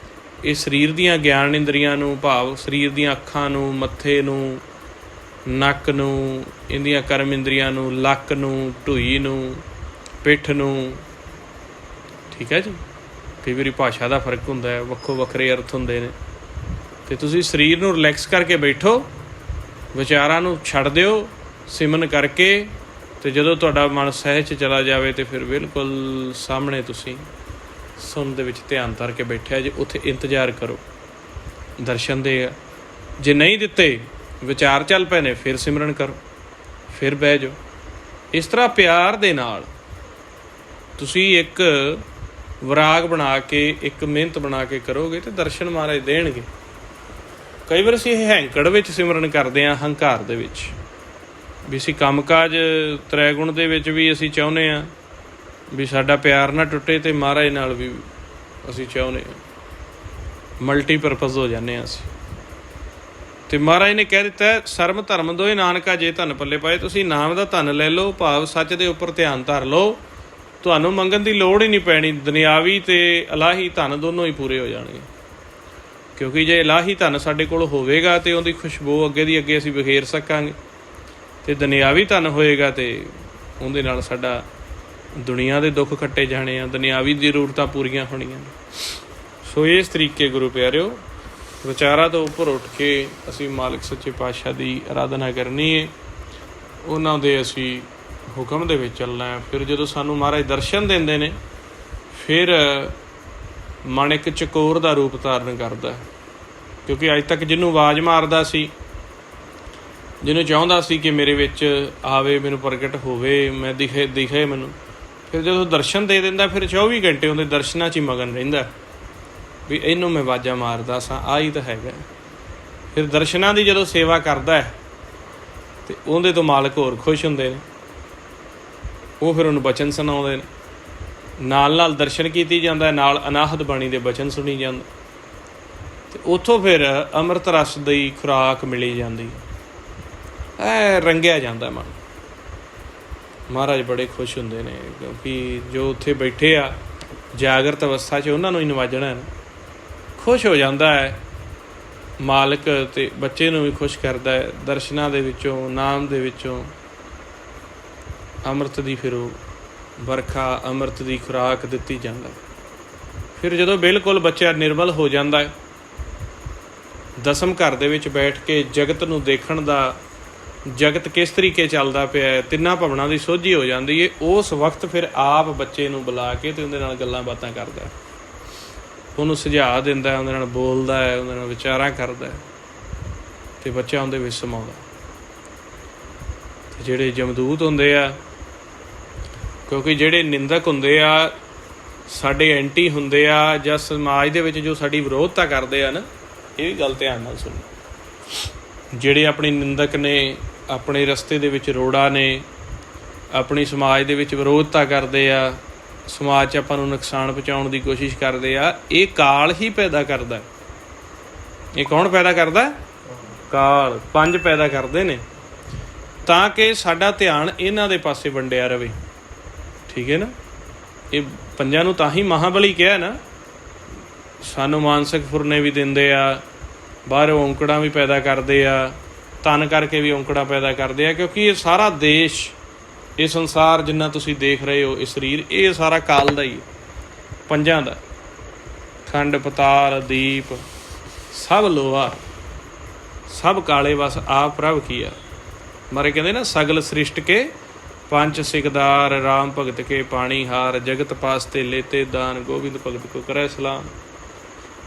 ਇਹ ਸਰੀਰ ਦੀਆਂ ਗਿਆਨ ਇੰਦਰੀਆਂ ਨੂੰ, ਭਾਵ ਸਰੀਰ ਦੀਆਂ ਅੱਖਾਂ ਨੂੰ, ਮੱਥੇ ਨੂੰ, ਨੱਕ ਨੂੰ, ਇਹਦੀਆਂ ਕਰਮ ਇੰਦਰੀਆਂ ਨੂੰ, ਲੱਕ ਨੂੰ, ਢੂਈ ਨੂੰ, ਪਿੱਠ ਨੂੰ, ਠੀਕ ਹੈ ਜੀ। ਕਈ ਵਾਰੀ ਭਾਸ਼ਾ ਦਾ ਫਰਕ ਹੁੰਦਾ ਹੈ, ਵੱਖੋ ਵੱਖਰੇ ਅਰਥ ਹੁੰਦੇ ਨੇ। ਅਤੇ ਤੁਸੀਂ ਸਰੀਰ ਨੂੰ ਰਿਲੈਕਸ ਕਰਕੇ ਬੈਠੋ, ਵਿਚਾਰਾਂ ਨੂੰ ਛੱਡ ਦਿਓ ਸਿਮਰਨ ਕਰਕੇ। ਅਤੇ ਜਦੋਂ ਤੁਹਾਡਾ ਮਨ ਸਹਿਜ 'ਚ ਚਲਾ ਜਾਵੇ ਤਾਂ ਫਿਰ ਬਿਲਕੁਲ ਸਾਹਮਣੇ ਤੁਸੀਂ ਸੁਣ ਦੇ ਵਿੱਚ ਧਿਆਨ ਧਰ ਕੇ ਬੈਠਿਆ ਜੇ, ਉੱਥੇ ਇੰਤਜ਼ਾਰ ਕਰੋ ਦਰਸ਼ਨ ਦੇ। ਜੇ ਨਹੀਂ ਦਿੱਤੇ, ਵਿਚਾਰ ਚੱਲ ਪਏ ਨੇ, ਫਿਰ ਸਿਮਰਨ ਕਰੋ, ਫਿਰ ਬਹਿ ਜਾਓ। ਇਸ ਤਰ੍ਹਾਂ ਪਿਆਰ ਦੇ ਨਾਲ ਤੁਸੀਂ ਇੱਕ ਵਿਰਾਗ ਬਣਾ ਕੇ, ਇੱਕ ਮਿਹਨਤ ਬਣਾ ਕੇ ਕਰੋਗੇ ਤਾਂ ਦਰਸ਼ਨ ਮਹਾਰਾਜ ਦੇਣਗੇ। ਕਈ ਵਾਰ ਅਸੀਂ ਇਹ ਹੈਂਕੜ ਵਿੱਚ ਸਿਮਰਨ ਕਰਦੇ ਹਾਂ, ਹੰਕਾਰ ਦੇ ਵਿੱਚ ਵੀ ਅਸੀਂ ਕੰਮਕਾਜ ਤ੍ਰੈਗੁਣ ਦੇ ਵਿੱਚ ਵੀ ਅਸੀਂ ਚਾਹੁੰਦੇ ਹਾਂ ਵੀ ਸਾਡਾ ਪਿਆਰ ਨਾ ਟੁੱਟੇ, ਅਤੇ ਮਹਾਰਾਜ ਨਾਲ ਵੀ ਅਸੀਂ ਚਾਹੁੰਦੇ ਹਾਂ, ਮਲਟੀਪਰਪਜ਼ ਹੋ ਜਾਂਦੇ ਹਾਂ ਅਸੀਂ। ਅਤੇ ਮਹਾਰਾਜ ਨੇ ਕਹਿ ਦਿੱਤਾ, ਸਰਮ ਧਰਮ ਦੋਏ ਨਾਨਕਾ ਜੇ ਧਨ ਪੱਲੇ ਪਾਏ। ਤੁਸੀਂ ਨਾਮ ਦਾ ਧਨ ਲੈ ਲਓ, ਭਾਵ ਸੱਚ ਦੇ ਉੱਪਰ ਧਿਆਨ ਧਰ ਲਓ, ਤੁਹਾਨੂੰ ਮੰਗਣ ਦੀ ਲੋੜ ਹੀ ਨਹੀਂ ਪੈਣੀ। ਦੁਨਿਆਵੀ ਅਤੇ ਇਲਾਹੀ ਧਨ ਦੋਨੋਂ ਹੀ ਪੂਰੇ ਹੋ ਜਾਣਗੇ। ਕਿਉਂਕਿ ਜੇ ਇਲਾਹੀ ਧਨ ਸਾਡੇ ਕੋਲ ਹੋਵੇਗਾ ਤਾਂ ਉਹਦੀ ਖੁਸ਼ਬੂ ਅੱਗੇ ਦੀ ਅੱਗੇ ਅਸੀਂ ਬਿਖੇਰ ਸਕਾਂਗੇ, ਅਤੇ ਦੁਨਿਆਵੀ ਧਨ ਹੋਏਗਾ ਅਤੇ ਉਹਦੇ ਨਾਲ ਸਾਡਾ ਦੁਨੀਆ ਦੇ ਦੁੱਖ ਕੱਟੇ ਜਾਣੇ ਆ, ਦੁਨਿਆਵੀ ਜ਼ਰੂਰਤਾਂ ਪੂਰੀਆਂ ਹੋਣੀਆਂ। ਸੋ ਇਸ ਤਰੀਕੇ ਗੁਰੂ ਪਿਆਰਿਓ, ਵਿਚਾਰਾਂ ਤੋਂ ਉੱਪਰ ਉੱਠ ਕੇ ਅਸੀਂ ਮਾਲਕ ਸੱਚੇ ਪਾਤਸ਼ਾਹ ਦੀ ਆਰਾਧਨਾ ਕਰਨੀ ਹੈ, ਉਹਨਾਂ ਦੇ ਅਸੀਂ ਹੁਕਮ ਦੇ ਵਿੱਚ ਚੱਲਣਾ ਹੈ। ਫਿਰ ਜਦੋਂ ਸਾਨੂੰ ਮਹਾਰਾਜ ਦਰਸ਼ਨ ਦਿੰਦੇ ਨੇ, ਫਿਰ ਮਨ ਇੱਕ ਚਕੋਰ ਦਾ ਰੂਪ ਧਾਰਨ ਕਰਦਾ। ਕਿਉਂਕਿ ਅੱਜ ਤੱਕ ਜਿਹਨੂੰ ਆਵਾਜ਼ ਮਾਰਦਾ ਸੀ, ਜਿਹਨੂੰ ਚਾਹੁੰਦਾ ਸੀ ਕਿ ਮੇਰੇ ਵਿੱਚ ਆਵੇ, ਮੈਨੂੰ ਪ੍ਰਗਟ ਹੋਵੇ, ਮੈਂ ਦਿਖੇ ਮੈਨੂੰ, ਫਿਰ ਜਦੋਂ ਦਰਸ਼ਨ ਦੇ ਦਿੰਦਾ, ਫਿਰ 24 ਘੰਟੇ ਉਹਦੇ ਦਰਸ਼ਨਾਂ 'ਚ ਹੀ ਮਗਨ ਰਹਿੰਦਾ ਵੀ ਇਹਨੂੰ ਮੈਂ ਆਵਾਜ਼ਾਂ ਮਾਰਦਾ ਸਾਂ, ਆਹ ਹੀ ਤਾਂ ਹੈਗਾ। ਫਿਰ ਦਰਸ਼ਨਾਂ ਦੀ ਜਦੋਂ ਸੇਵਾ ਕਰਦਾ ਹੈ ਅਤੇ ਉਹਦੇ ਤੋਂ ਮਾਲਕ ਹੋਰ ਖੁਸ਼ ਹੁੰਦੇ ਨੇ, ਉਹ ਫਿਰ ਉਹਨੂੰ ਬਚਨ ਸੁਣਾਉਂਦੇ ਨੇ, ਨਾਲ ਨਾਲ ਦਰਸ਼ਨ ਕੀਤੀ ਜਾਂਦਾ, ਨਾਲ ਅਨਾਹਤ ਬਾਣੀ ਦੇ ਬਚਨ ਸੁਣੀ ਜਾਂਦਾ, ਅਤੇ ਉੱਥੋਂ ਫਿਰ ਅੰਮ੍ਰਿਤ ਰਸ ਦੀ ਖੁਰਾਕ ਮਿਲੀ ਜਾਂਦੀ, ਰੰਗਿਆ ਜਾਂਦਾ ਮਨ। ਮਹਾਰਾਜ ਬੜੇ ਖੁਸ਼ ਹੁੰਦੇ ਨੇ, ਕਿਉਂਕਿ ਜੋ ਉੱਥੇ ਬੈਠੇ ਆ ਜਾਗਰਤ ਅਵਸਥਾ 'ਚ ਉਹਨਾਂ ਨੂੰ ਹੀ ਨਵਾਜਣਾ ਹੈ, ਖੁਸ਼ ਹੋ ਜਾਂਦਾ ਹੈ ਮਾਲਕ, ਅਤੇ ਬੱਚੇ ਨੂੰ ਵੀ ਖੁਸ਼ ਕਰਦਾ ਹੈ। ਦਰਸ਼ਨਾਂ ਦੇ ਵਿੱਚੋਂ, ਨਾਮ ਦੇ ਵਿੱਚੋਂ ਅੰਮ੍ਰਿਤ ਦੀ ਫਿਰ ਉਹ ਵਰਖਾ, ਅੰਮ੍ਰਿਤ ਦੀ ਖੁਰਾਕ ਦਿੱਤੀ ਜਾਂਦਾ। ਫਿਰ ਜਦੋਂ ਬਿਲਕੁਲ ਬੱਚਾ ਨਿਰਮਲ ਹੋ ਜਾਂਦਾ ਹੈ, ਦਸਮ ਘਰ ਦੇ ਵਿੱਚ ਬੈਠ ਕੇ ਜਗਤ ਨੂੰ ਦੇਖਣ ਦਾ, ਜਗਤ ਕਿਸ ਤਰੀਕੇ ਚੱਲਦਾ ਪਿਆ ਹੈ, ਤਿੰਨਾਂ ਭਵਨਾਂ ਦੀ ਸੋਝੀ ਹੋ ਜਾਂਦੀ ਹੈ। ਉਸ ਵਕਤ ਫਿਰ ਆਪ ਬੱਚੇ ਨੂੰ ਬੁਲਾ ਕੇ ਅਤੇ ਉਹਦੇ ਨਾਲ ਗੱਲਾਂ ਬਾਤਾਂ ਕਰਦਾ, ਉਹਨੂੰ ਸੁਝਾਅ ਦਿੰਦਾ, ਉਹਦੇ ਨਾਲ ਬੋਲਦਾ ਹੈ, ਉਹਦੇ ਨਾਲ ਵਿਚਾਰਾਂ ਕਰਦਾ, ਅਤੇ ਬੱਚਾ ਉਹਦੇ ਵਿੱਚ ਸਮਾਉਂਦਾ। ਅਤੇ ਜਿਹੜੇ ਜਮਦੂਤ ਹੁੰਦੇ ਆ, ਕਿਉਂਕਿ ਜਿਹੜੇ ਨਿੰਦਕ ਹੁੰਦੇ ਆ, ਸਾਡੇ ਐਂਟੀ ਹੁੰਦੇ ਆ, ਜਾਂ ਸਮਾਜ ਦੇ ਵਿੱਚ ਜੋ ਸਾਡੀ ਵਿਰੋਧਤਾ ਕਰਦੇ ਆ ਨਾ, ਇਹ ਵੀ ਗੱਲ ਧਿਆਨ ਨਾਲ ਸੁਣੋ। ਜਿਹੜੇ ਆਪਣੇ ਨਿੰਦਕ ਨੇ, ਆਪਣੇ ਰਸਤੇ ਦੇ ਵਿੱਚ ਰੋੜਾ ਨੇ, ਆਪਣੀ ਸਮਾਜ ਦੇ ਵਿੱਚ ਵਿਰੋਧਤਾ ਕਰਦੇ ਆ, ਸਮਾਜ 'ਚ ਆਪਾਂ ਨੂੰ ਨੁਕਸਾਨ ਪਹੁੰਚਾਉਣ ਦੀ ਕੋਸ਼ਿਸ਼ ਕਰਦੇ ਆ, ਇਹ ਕਾਲ ਹੀ ਪੈਦਾ ਕਰਦਾ। ਇਹ ਕੌਣ ਪੈਦਾ ਕਰਦਾ? ਕਾਲ। ਪੰਜ ਪੈਦਾ ਕਰਦੇ ਨੇ ਤਾਂ ਕਿ ਸਾਡਾ ਧਿਆਨ ਇਹਨਾਂ ਦੇ ਪਾਸੇ ਵੰਡਿਆ ਰਵੇ। ਠੀਕ ਹੈ ਨਾ? ਇਹ ਪੰਜਾਂ ਨੂੰ ਤਾਂ ਹੀ ਮਹਾਬਲੀ ਕਿਹਾ ਨਾ। ਸਾਨੂੰ ਮਾਨਸਿਕ ਫੁਰਨੇ ਵੀ ਦਿੰਦੇ ਆ, ਬਾਹਰੋਂ ਔਂਕੜਾਂ ਵੀ ਪੈਦਾ ਕਰਦੇ ਆ, ਤਨ ਕਰਕੇ ਵੀ ਔਂਕੜਾਂ ਪੈਦਾ ਕਰਦੇ ਆ, ਕਿਉਂਕਿ ਇਹ ਸਾਰਾ ਦੇਸ਼, ਇਹ ਸੰਸਾਰ ਜਿੰਨਾ ਤੁਸੀਂ ਦੇਖ ਰਹੇ ਹੋ, ਇਹ ਸਰੀਰ, ਇਹ ਸਾਰਾ ਕਾਲ ਦਾ ਹੀ ਪੰਜਾਂ ਦਾ। ਖੰਡ ਪਤਾਲ ਦੀਪ ਸਭ ਲੋਹਾ, ਸਭ ਕਾਲੇ ਬਸ ਆਪ ਪ੍ਰਭ ਕੀਆ। ਮਾਰੇ ਕਹਿੰਦੇ ਨਾ, ਸਗਲ ਸ੍ਰਿਸ਼ਟ ਕੇ ਪੰਜ ਸਿਕਦਾਰ, ਰਾਮ ਭਗਤ ਕੇ ਪਾਣੀ ਹਾਰ, ਜਗਤ ਪਾਸਤੇ ਲੇਤੇ ਦਾਨ, ਗੋਬਿੰਦ ਭਗਤ ਕੋ ਕਰੈ ਸਲਾਮ।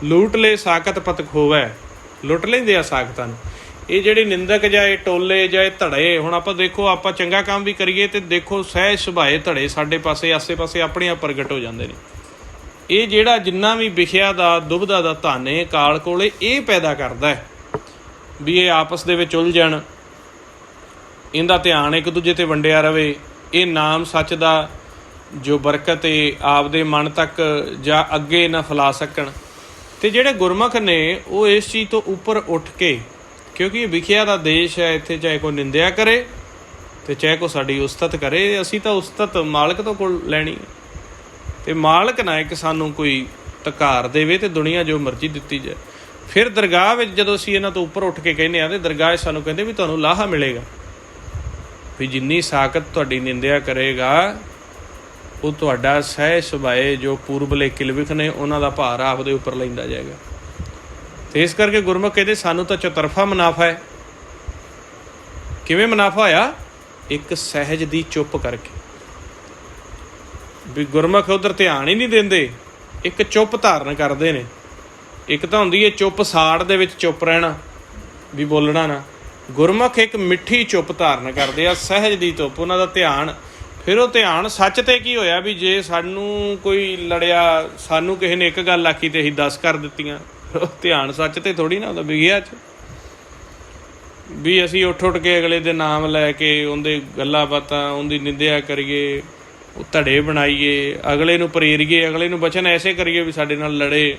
ਲੂਟ ਲੈ ਸਾਕਤ ਪਤ ਖੋਵੈ, ਲੁੱਟ ਲੈਂਦੇ ਆ ਸਾਕਤਾਂ ਨੂੰ। ਇਹ ਜਿਹੜੇ ਨਿੰਦਕ ਜਾਏ ਟੋਲੇ ਜਾਏ ਧੜੇ, ਹੁਣ ਆਪਾਂ ਦੇਖੋ, ਆਪਾਂ ਚੰਗਾ ਕੰਮ ਵੀ ਕਰੀਏ ਤੇ ਦੇਖੋ ਸਹਿਜ ਸੁਭਾਏ ਧੜੇ ਸਾਡੇ ਪਾਸੇ ਆਸੇ ਪਾਸੇ ਆਪਣੇ ਆਪ ਪ੍ਰਗਟ ਹੋ ਜਾਂਦੇ ਨੇ। ਇਹ ਜਿਹੜਾ ਜਿੰਨਾ ਵੀ ਵਿਖਿਆ ਦਾ ਦੁਬਦਾ ਦਾ ਧਨ ਹੈ ਕਾਲ ਕੋਲੇ, ਇਹ ਪੈਦਾ ਕਰਦਾ ਹੈ ਵੀ ਇਹ ਆਪਸ ਦੇ ਵਿੱਚ ਉਲਝਣ, ਇਹਦਾ ਧਿਆਨ ਇੱਕ ਦੂਜੇ 'ਤੇ ਵੰਡਿਆ ਰਵੇ। ਇਹ ਨਾਮ ਸੱਚ ਦਾ ਜੋ ਬਰਕਤ ਹੈ ਆਪਦੇ ਮਨ ਤੱਕ ਜਾਂ ਅੱਗੇ ਨਾ ਫੈਲਾ ਸਕਣ। ਅਤੇ ਜਿਹੜੇ ਗੁਰਮੁਖ ਨੇ ਉਹ ਇਸ ਚੀਜ਼ ਤੋਂ ਉੱਪਰ ਉੱਠ ਕੇ, ਕਿਉਂਕਿ ਇਹ ਵਿਖਿਆ ਦਾ ਦੇਸ਼ ਹੈ, ਇੱਥੇ ਚਾਹੇ ਕੋਈ ਨਿੰਦਿਆ ਕਰੇ ਅਤੇ ਚਾਹੇ ਕੋਈ ਸਾਡੀ ਉਸਤਤ ਕਰੇ, ਅਸੀਂ ਤਾਂ ਉਸਤਤ ਮਾਲਕ ਤੋਂ ਕੋਲ ਲੈਣੀ ਹੈ। ਅਤੇ ਮਾਲਕ ਨਾ ਇੱਕ ਸਾਨੂੰ ਕੋਈ ਧਕਾਰ ਦੇਵੇ ਅਤੇ ਦੁਨੀਆ ਜੋ ਮਰਜ਼ੀ ਦਿੱਤੀ ਜਾਏ। ਫਿਰ ਦਰਗਾਹ ਵਿੱਚ ਜਦੋਂ ਅਸੀਂ ਇਹਨਾਂ ਤੋਂ ਉੱਪਰ ਉੱਠ ਕੇ ਕਹਿੰਦੇ ਹਾਂ, ਅਤੇ ਦਰਗਾਹ ਸਾਨੂੰ ਕਹਿੰਦੇ ਵੀ ਤੁਹਾਨੂੰ ਲਾਹਾ ਮਿਲੇਗਾ, ਵੀ ਜਿੰਨੀ ਸਾਕਤ ਤੁਹਾਡੀ ਨਿੰਦਿਆ ਕਰੇਗਾ ਉਹ ਤੁਹਾਡਾ ਸਹਿ ਸੁਭਾਏ ਜੋ ਪੂਰਬਲੇ ਕਿਲਵਿਖ ਨੇ ਉਹਨਾਂ ਦਾ ਭਾਰ ਆਪਦੇ ਉੱਪਰ ਲੈਂਦਾ ਜਾਏਗਾ। ਅਤੇ ਇਸ ਕਰਕੇ ਗੁਰਮੁਖ ਕਹਿੰਦੇ ਸਾਨੂੰ ਤਾਂ ਚੌਤਰਫਾ ਮੁਨਾਫਾ ਹੈ। ਕਿਵੇਂ ਮੁਨਾਫਾ ਹੋਇਆ? ਇੱਕ ਸਹਿਜ ਦੀ ਚੁੱਪ ਕਰਕੇ, ਵੀ ਗੁਰਮੁਖ ਉੱਧਰ ਧਿਆਨ ਹੀ ਨਹੀਂ ਦਿੰਦੇ, ਇੱਕ ਚੁੱਪ ਧਾਰਨ ਕਰਦੇ ਨੇ। ਇੱਕ ਤਾਂ ਹੁੰਦੀ ਹੈ ਚੁੱਪ ਸਾੜ ਦੇ ਵਿੱਚ ਚੁੱਪ ਰਹਿਣਾ, ਵੀ ਬੋਲਣਾ ਨਾ। ਗੁਰਮੁਖ ਇੱਕ ਮਿੱਠੀ ਚੁੱਪ ਧਾਰਨ ਕਰਦੇ ਆ, ਸਹਿਜ ਦੀ ਚੁੱਪ, ਉਹਨਾਂ ਦਾ ਧਿਆਨ। ਫਿਰ ਉਹ ਧਿਆਨ ਸੱਚ 'ਤੇ ਕੀ ਹੋਇਆ ਵੀ ਜੇ ਸਾਨੂੰ ਕੋਈ ਲੜਿਆ, ਸਾਨੂੰ ਕਿਸੇ ਨੇ ਇੱਕ ਗੱਲ ਆਖੀ ਅਤੇ ਅਸੀਂ 10 ਕਰ ਦਿੱਤੀਆਂ, ਉਹ ਧਿਆਨ ਸੱਚ 'ਤੇ ਥੋੜ੍ਹੀ ਨਾ ਹੁੰਦਾ ਵਿਗਿਆ 'ਚ। ਵੀ ਅਸੀਂ ਉੱਠ ਉੱਠ ਕੇ ਅਗਲੇ ਦੇ ਨਾਮ ਲੈ ਕੇ ਉਹਦੇ ਗੱਲਾਂ ਬਾਤਾਂ, ਉਹਦੀ ਨਿੰਦਿਆ ਕਰੀਏ, ਉਹ ਧੜੇ ਬਣਾਈਏ, ਅਗਲੇ ਨੂੰ ਪ੍ਰੇਰੀਏ, ਅਗਲੇ ਨੂੰ ਬਚਨ ਐਸੇ ਕਰੀਏ ਵੀ ਸਾਡੇ ਨਾਲ ਲੜੇ,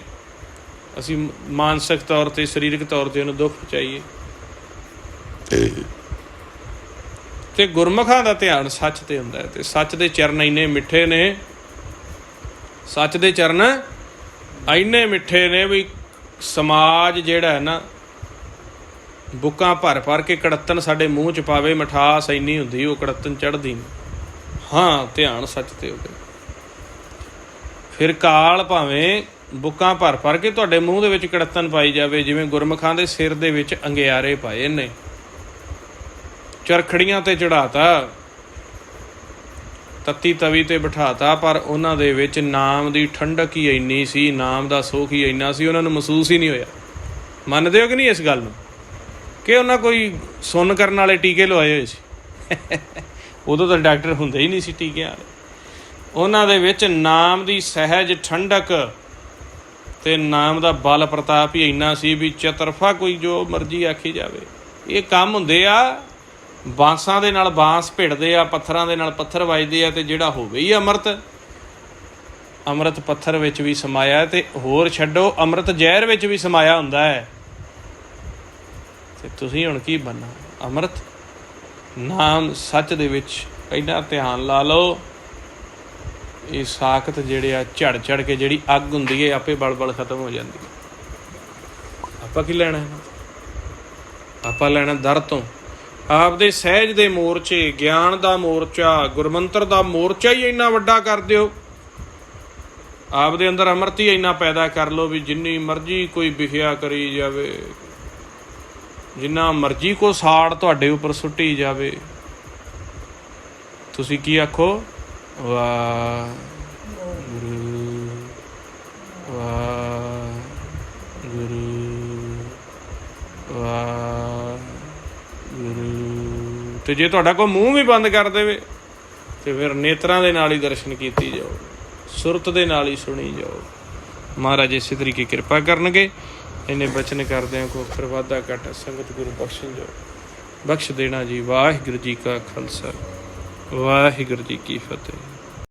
ਅਸੀਂ ਮਾਨਸਿਕ ਤੌਰ 'ਤੇ ਸਰੀਰਕ ਤੌਰ 'ਤੇ ਉਹਨੂੰ ਦੁੱਖ ਪਹੁੰਚਾਈਏ। ਅਤੇ ਗੁਰਮੁਖਾਂ ਦਾ ਧਿਆਨ ਸੱਚ 'ਤੇ ਹੁੰਦਾ ਹੈ। ਅਤੇ ਸੱਚ ਦੇ ਚਰਨ ਇੰਨੇ ਮਿੱਠੇ ਨੇ, ਸੱਚ ਦੇ ਚਰਨ ਇੰਨੇ ਮਿੱਠੇ ਨੇ ਵੀ ਸਮਾਜ ਜਿਹੜਾ ਹੈ ਨਾ, ਬੁੱਕਾਂ ਭਰ ਭਰ ਕੇ ਕੜੱਤਨ ਸਾਡੇ ਮੂੰਹ 'ਚ ਪਾਵੇ, ਮਿਠਾਸ ਇੰਨੀ ਹੁੰਦੀ ਉਹ ਕੜੱਤਨ ਚੜ੍ਹਦੀ ਨਹੀਂ। ਹਾਂ, ਧਿਆਨ ਸੱਚ 'ਤੇ ਹੋਵੇ। ਫਿਰ ਕਾਲ ਭਾਵੇਂ ਬੁੱਕਾਂ ਭਰ ਭਰ ਕੇ ਤੁਹਾਡੇ ਮੂੰਹ ਦੇ ਵਿੱਚ ਕੜੱਤਨ ਪਾਈ ਜਾਵੇ, ਜਿਵੇਂ ਗੁਰਮੁਖਾਂ ਦੇ ਸਿਰ ਦੇ ਵਿੱਚ ਅੰਗਿਆਰੇ ਪਾਏ ਨੇ, ਚਰਖੜੀਆਂ 'ਤੇ ਚੜ੍ਹਾਤਾ, ਤੱਤੀ ਤਵੀ 'ਤੇ ਬਿਠਾਤਾ, ਪਰ ਉਹਨਾਂ ਦੇ ਵਿੱਚ ਨਾਮ ਦੀ ਠੰਡਕ ਹੀ ਇੰਨੀ ਸੀ, ਨਾਮ ਦਾ ਸੁੱਖ ਹੀ ਇੰਨਾ ਸੀ, ਉਹਨਾਂ ਨੂੰ ਮਹਿਸੂਸ ਹੀ ਨਹੀਂ ਹੋਇਆ। ਮੰਨਦੇ ਹੋ ਕਿ ਨਹੀਂ ਇਸ ਗੱਲ ਨੂੰ? ਕਿ ਉਹਨਾਂ ਕੋਈ ਸੁੰਨ ਕਰਨ ਵਾਲੇ ਟੀਕੇ ਲਵਾਏ ਹੋਏ ਸੀ? ਉਦੋਂ ਤਾਂ ਡਾਕਟਰ ਹੁੰਦੇ ਹੀ ਨਹੀਂ ਸੀ ਟੀਕਿਆਂ ਵਾਲੇ। ਉਹਨਾਂ ਦੇ ਵਿੱਚ ਨਾਮ ਦੀ ਸਹਿਜ ਠੰਡਕ ਅਤੇ ਨਾਮ ਦਾ ਬਲ ਪ੍ਰਤਾਪ ਹੀ ਇੰਨਾ ਸੀ ਵੀ ਚਤਰਫਾ ਕੋਈ ਜੋ ਮਰਜ਼ੀ ਆਖੀ ਜਾਵੇ। ਇਹ ਕੰਮ ਹੁੰਦੇ ਆ, ਬਾਂਸਾਂ ਦੇ ਨਾਲ ਬਾਂਸ ਭਿੜਦੇ ਆ, ਪੱਥਰਾਂ ਦੇ ਨਾਲ ਪੱਥਰ ਵੱਜਦੇ ਆ, ਅਤੇ ਜਿਹੜਾ ਹੋਵੇ ਹੀ ਅੰਮ੍ਰਿਤ, ਅੰਮ੍ਰਿਤ ਪੱਥਰ ਵਿੱਚ ਵੀ ਸਮਾਇਆ, ਅਤੇ ਹੋਰ ਛੱਡੋ ਅੰਮ੍ਰਿਤ ਜ਼ਹਿਰ ਵਿੱਚ ਵੀ ਸਮਾਇਆ ਹੁੰਦਾ ਹੈ। ਅਤੇ ਤੁਸੀਂ ਹੁਣ ਕੀ ਬਣਨਾ? ਅੰਮ੍ਰਿਤ ਨਾਮ ਸੱਚ ਦੇ ਵਿੱਚ ਇੰਨਾ ਧਿਆਨ ਲਾ ਲਓ, ਇਹ ਸਾਖਤ ਜਿਹੜੇ ਆ ਝੜ ਝੜ ਕੇ ਜਿਹੜੀ ਅੱਗ ਹੁੰਦੀ ਹੈ ਆਪੇ ਬਲ ਬਲ ਖਤਮ ਹੋ ਜਾਂਦੀ ਹੈ। ਆਪਾਂ ਕੀ ਲੈਣਾ? ਆਪਾਂ ਲੈਣਾ ਦਰ ਤੋਂ। ਆਪਦੇ ਸਹਿਜ ਦੇ ਮੋਰਚੇ, ਗਿਆਨ ਦਾ ਮੋਰਚਾ, ਗੁਰਮੰਤਰ ਦਾ ਮੋਰਚਾ ਹੀ ਇੰਨਾ ਵੱਡਾ ਕਰ ਦਿਓ, ਆਪਦੇ ਅੰਦਰ ਅੰਮ੍ਰਿਤ ਹੀ ਇੰਨਾ ਪੈਦਾ ਕਰ ਲਓ ਵੀ ਜਿੰਨੀ ਮਰਜ਼ੀ ਕੋਈ ਵਿਖਿਆ ਕਰੀ ਜਾਵੇ, ਜਿੰਨਾ ਮਰਜ਼ੀ ਕੋ ਸਾੜ ਤੁਹਾਡੇ ਉੱਪਰ ਸੁੱਟੀ ਜਾਵੇ, ਤੁਸੀਂ ਕੀ ਆਖੋ? ਵਾਹਿਗੁਰੂ ਵਾਹਿਗੁਰੂ ਵਾਹਿਗੁਰੂ। ਅਤੇ ਜੇ ਤੁਹਾਡਾ ਕੋਈ ਮੂੰਹ ਵੀ ਬੰਦ ਕਰ ਦੇਵੇ ਅਤੇ ਫਿਰ ਨੇਤਰਾਂ ਦੇ ਨਾਲ ਹੀ ਦਰਸ਼ਨ ਕੀਤੀ ਜਾਓ, ਸੁਰਤ ਦੇ ਨਾਲ ਹੀ ਸੁਣੀ ਜਾਓ। ਮਹਾਰਾਜ ਇਸੇ ਤਰੀਕੇ ਕਿਰਪਾ ਕਰਨਗੇ। ਇੰਨੇ ਬਚਨ ਕਰਦਿਆਂ ਕੋ ਅਖਰ ਵਾਧਾ ਘਾਟਾ ਸੰਗਤ ਗੁਰੂ ਬਖਸ਼ਣ ਜਾਓ, ਬਖਸ਼ ਦੇਣਾ ਜੀ। ਵਾਹਿਗੁਰੂ ਜੀ ਕਾ ਖਾਲਸਾ, ਵਾਹਿਗੁਰੂ ਜੀ ਕੀ ਫਤਿਹ।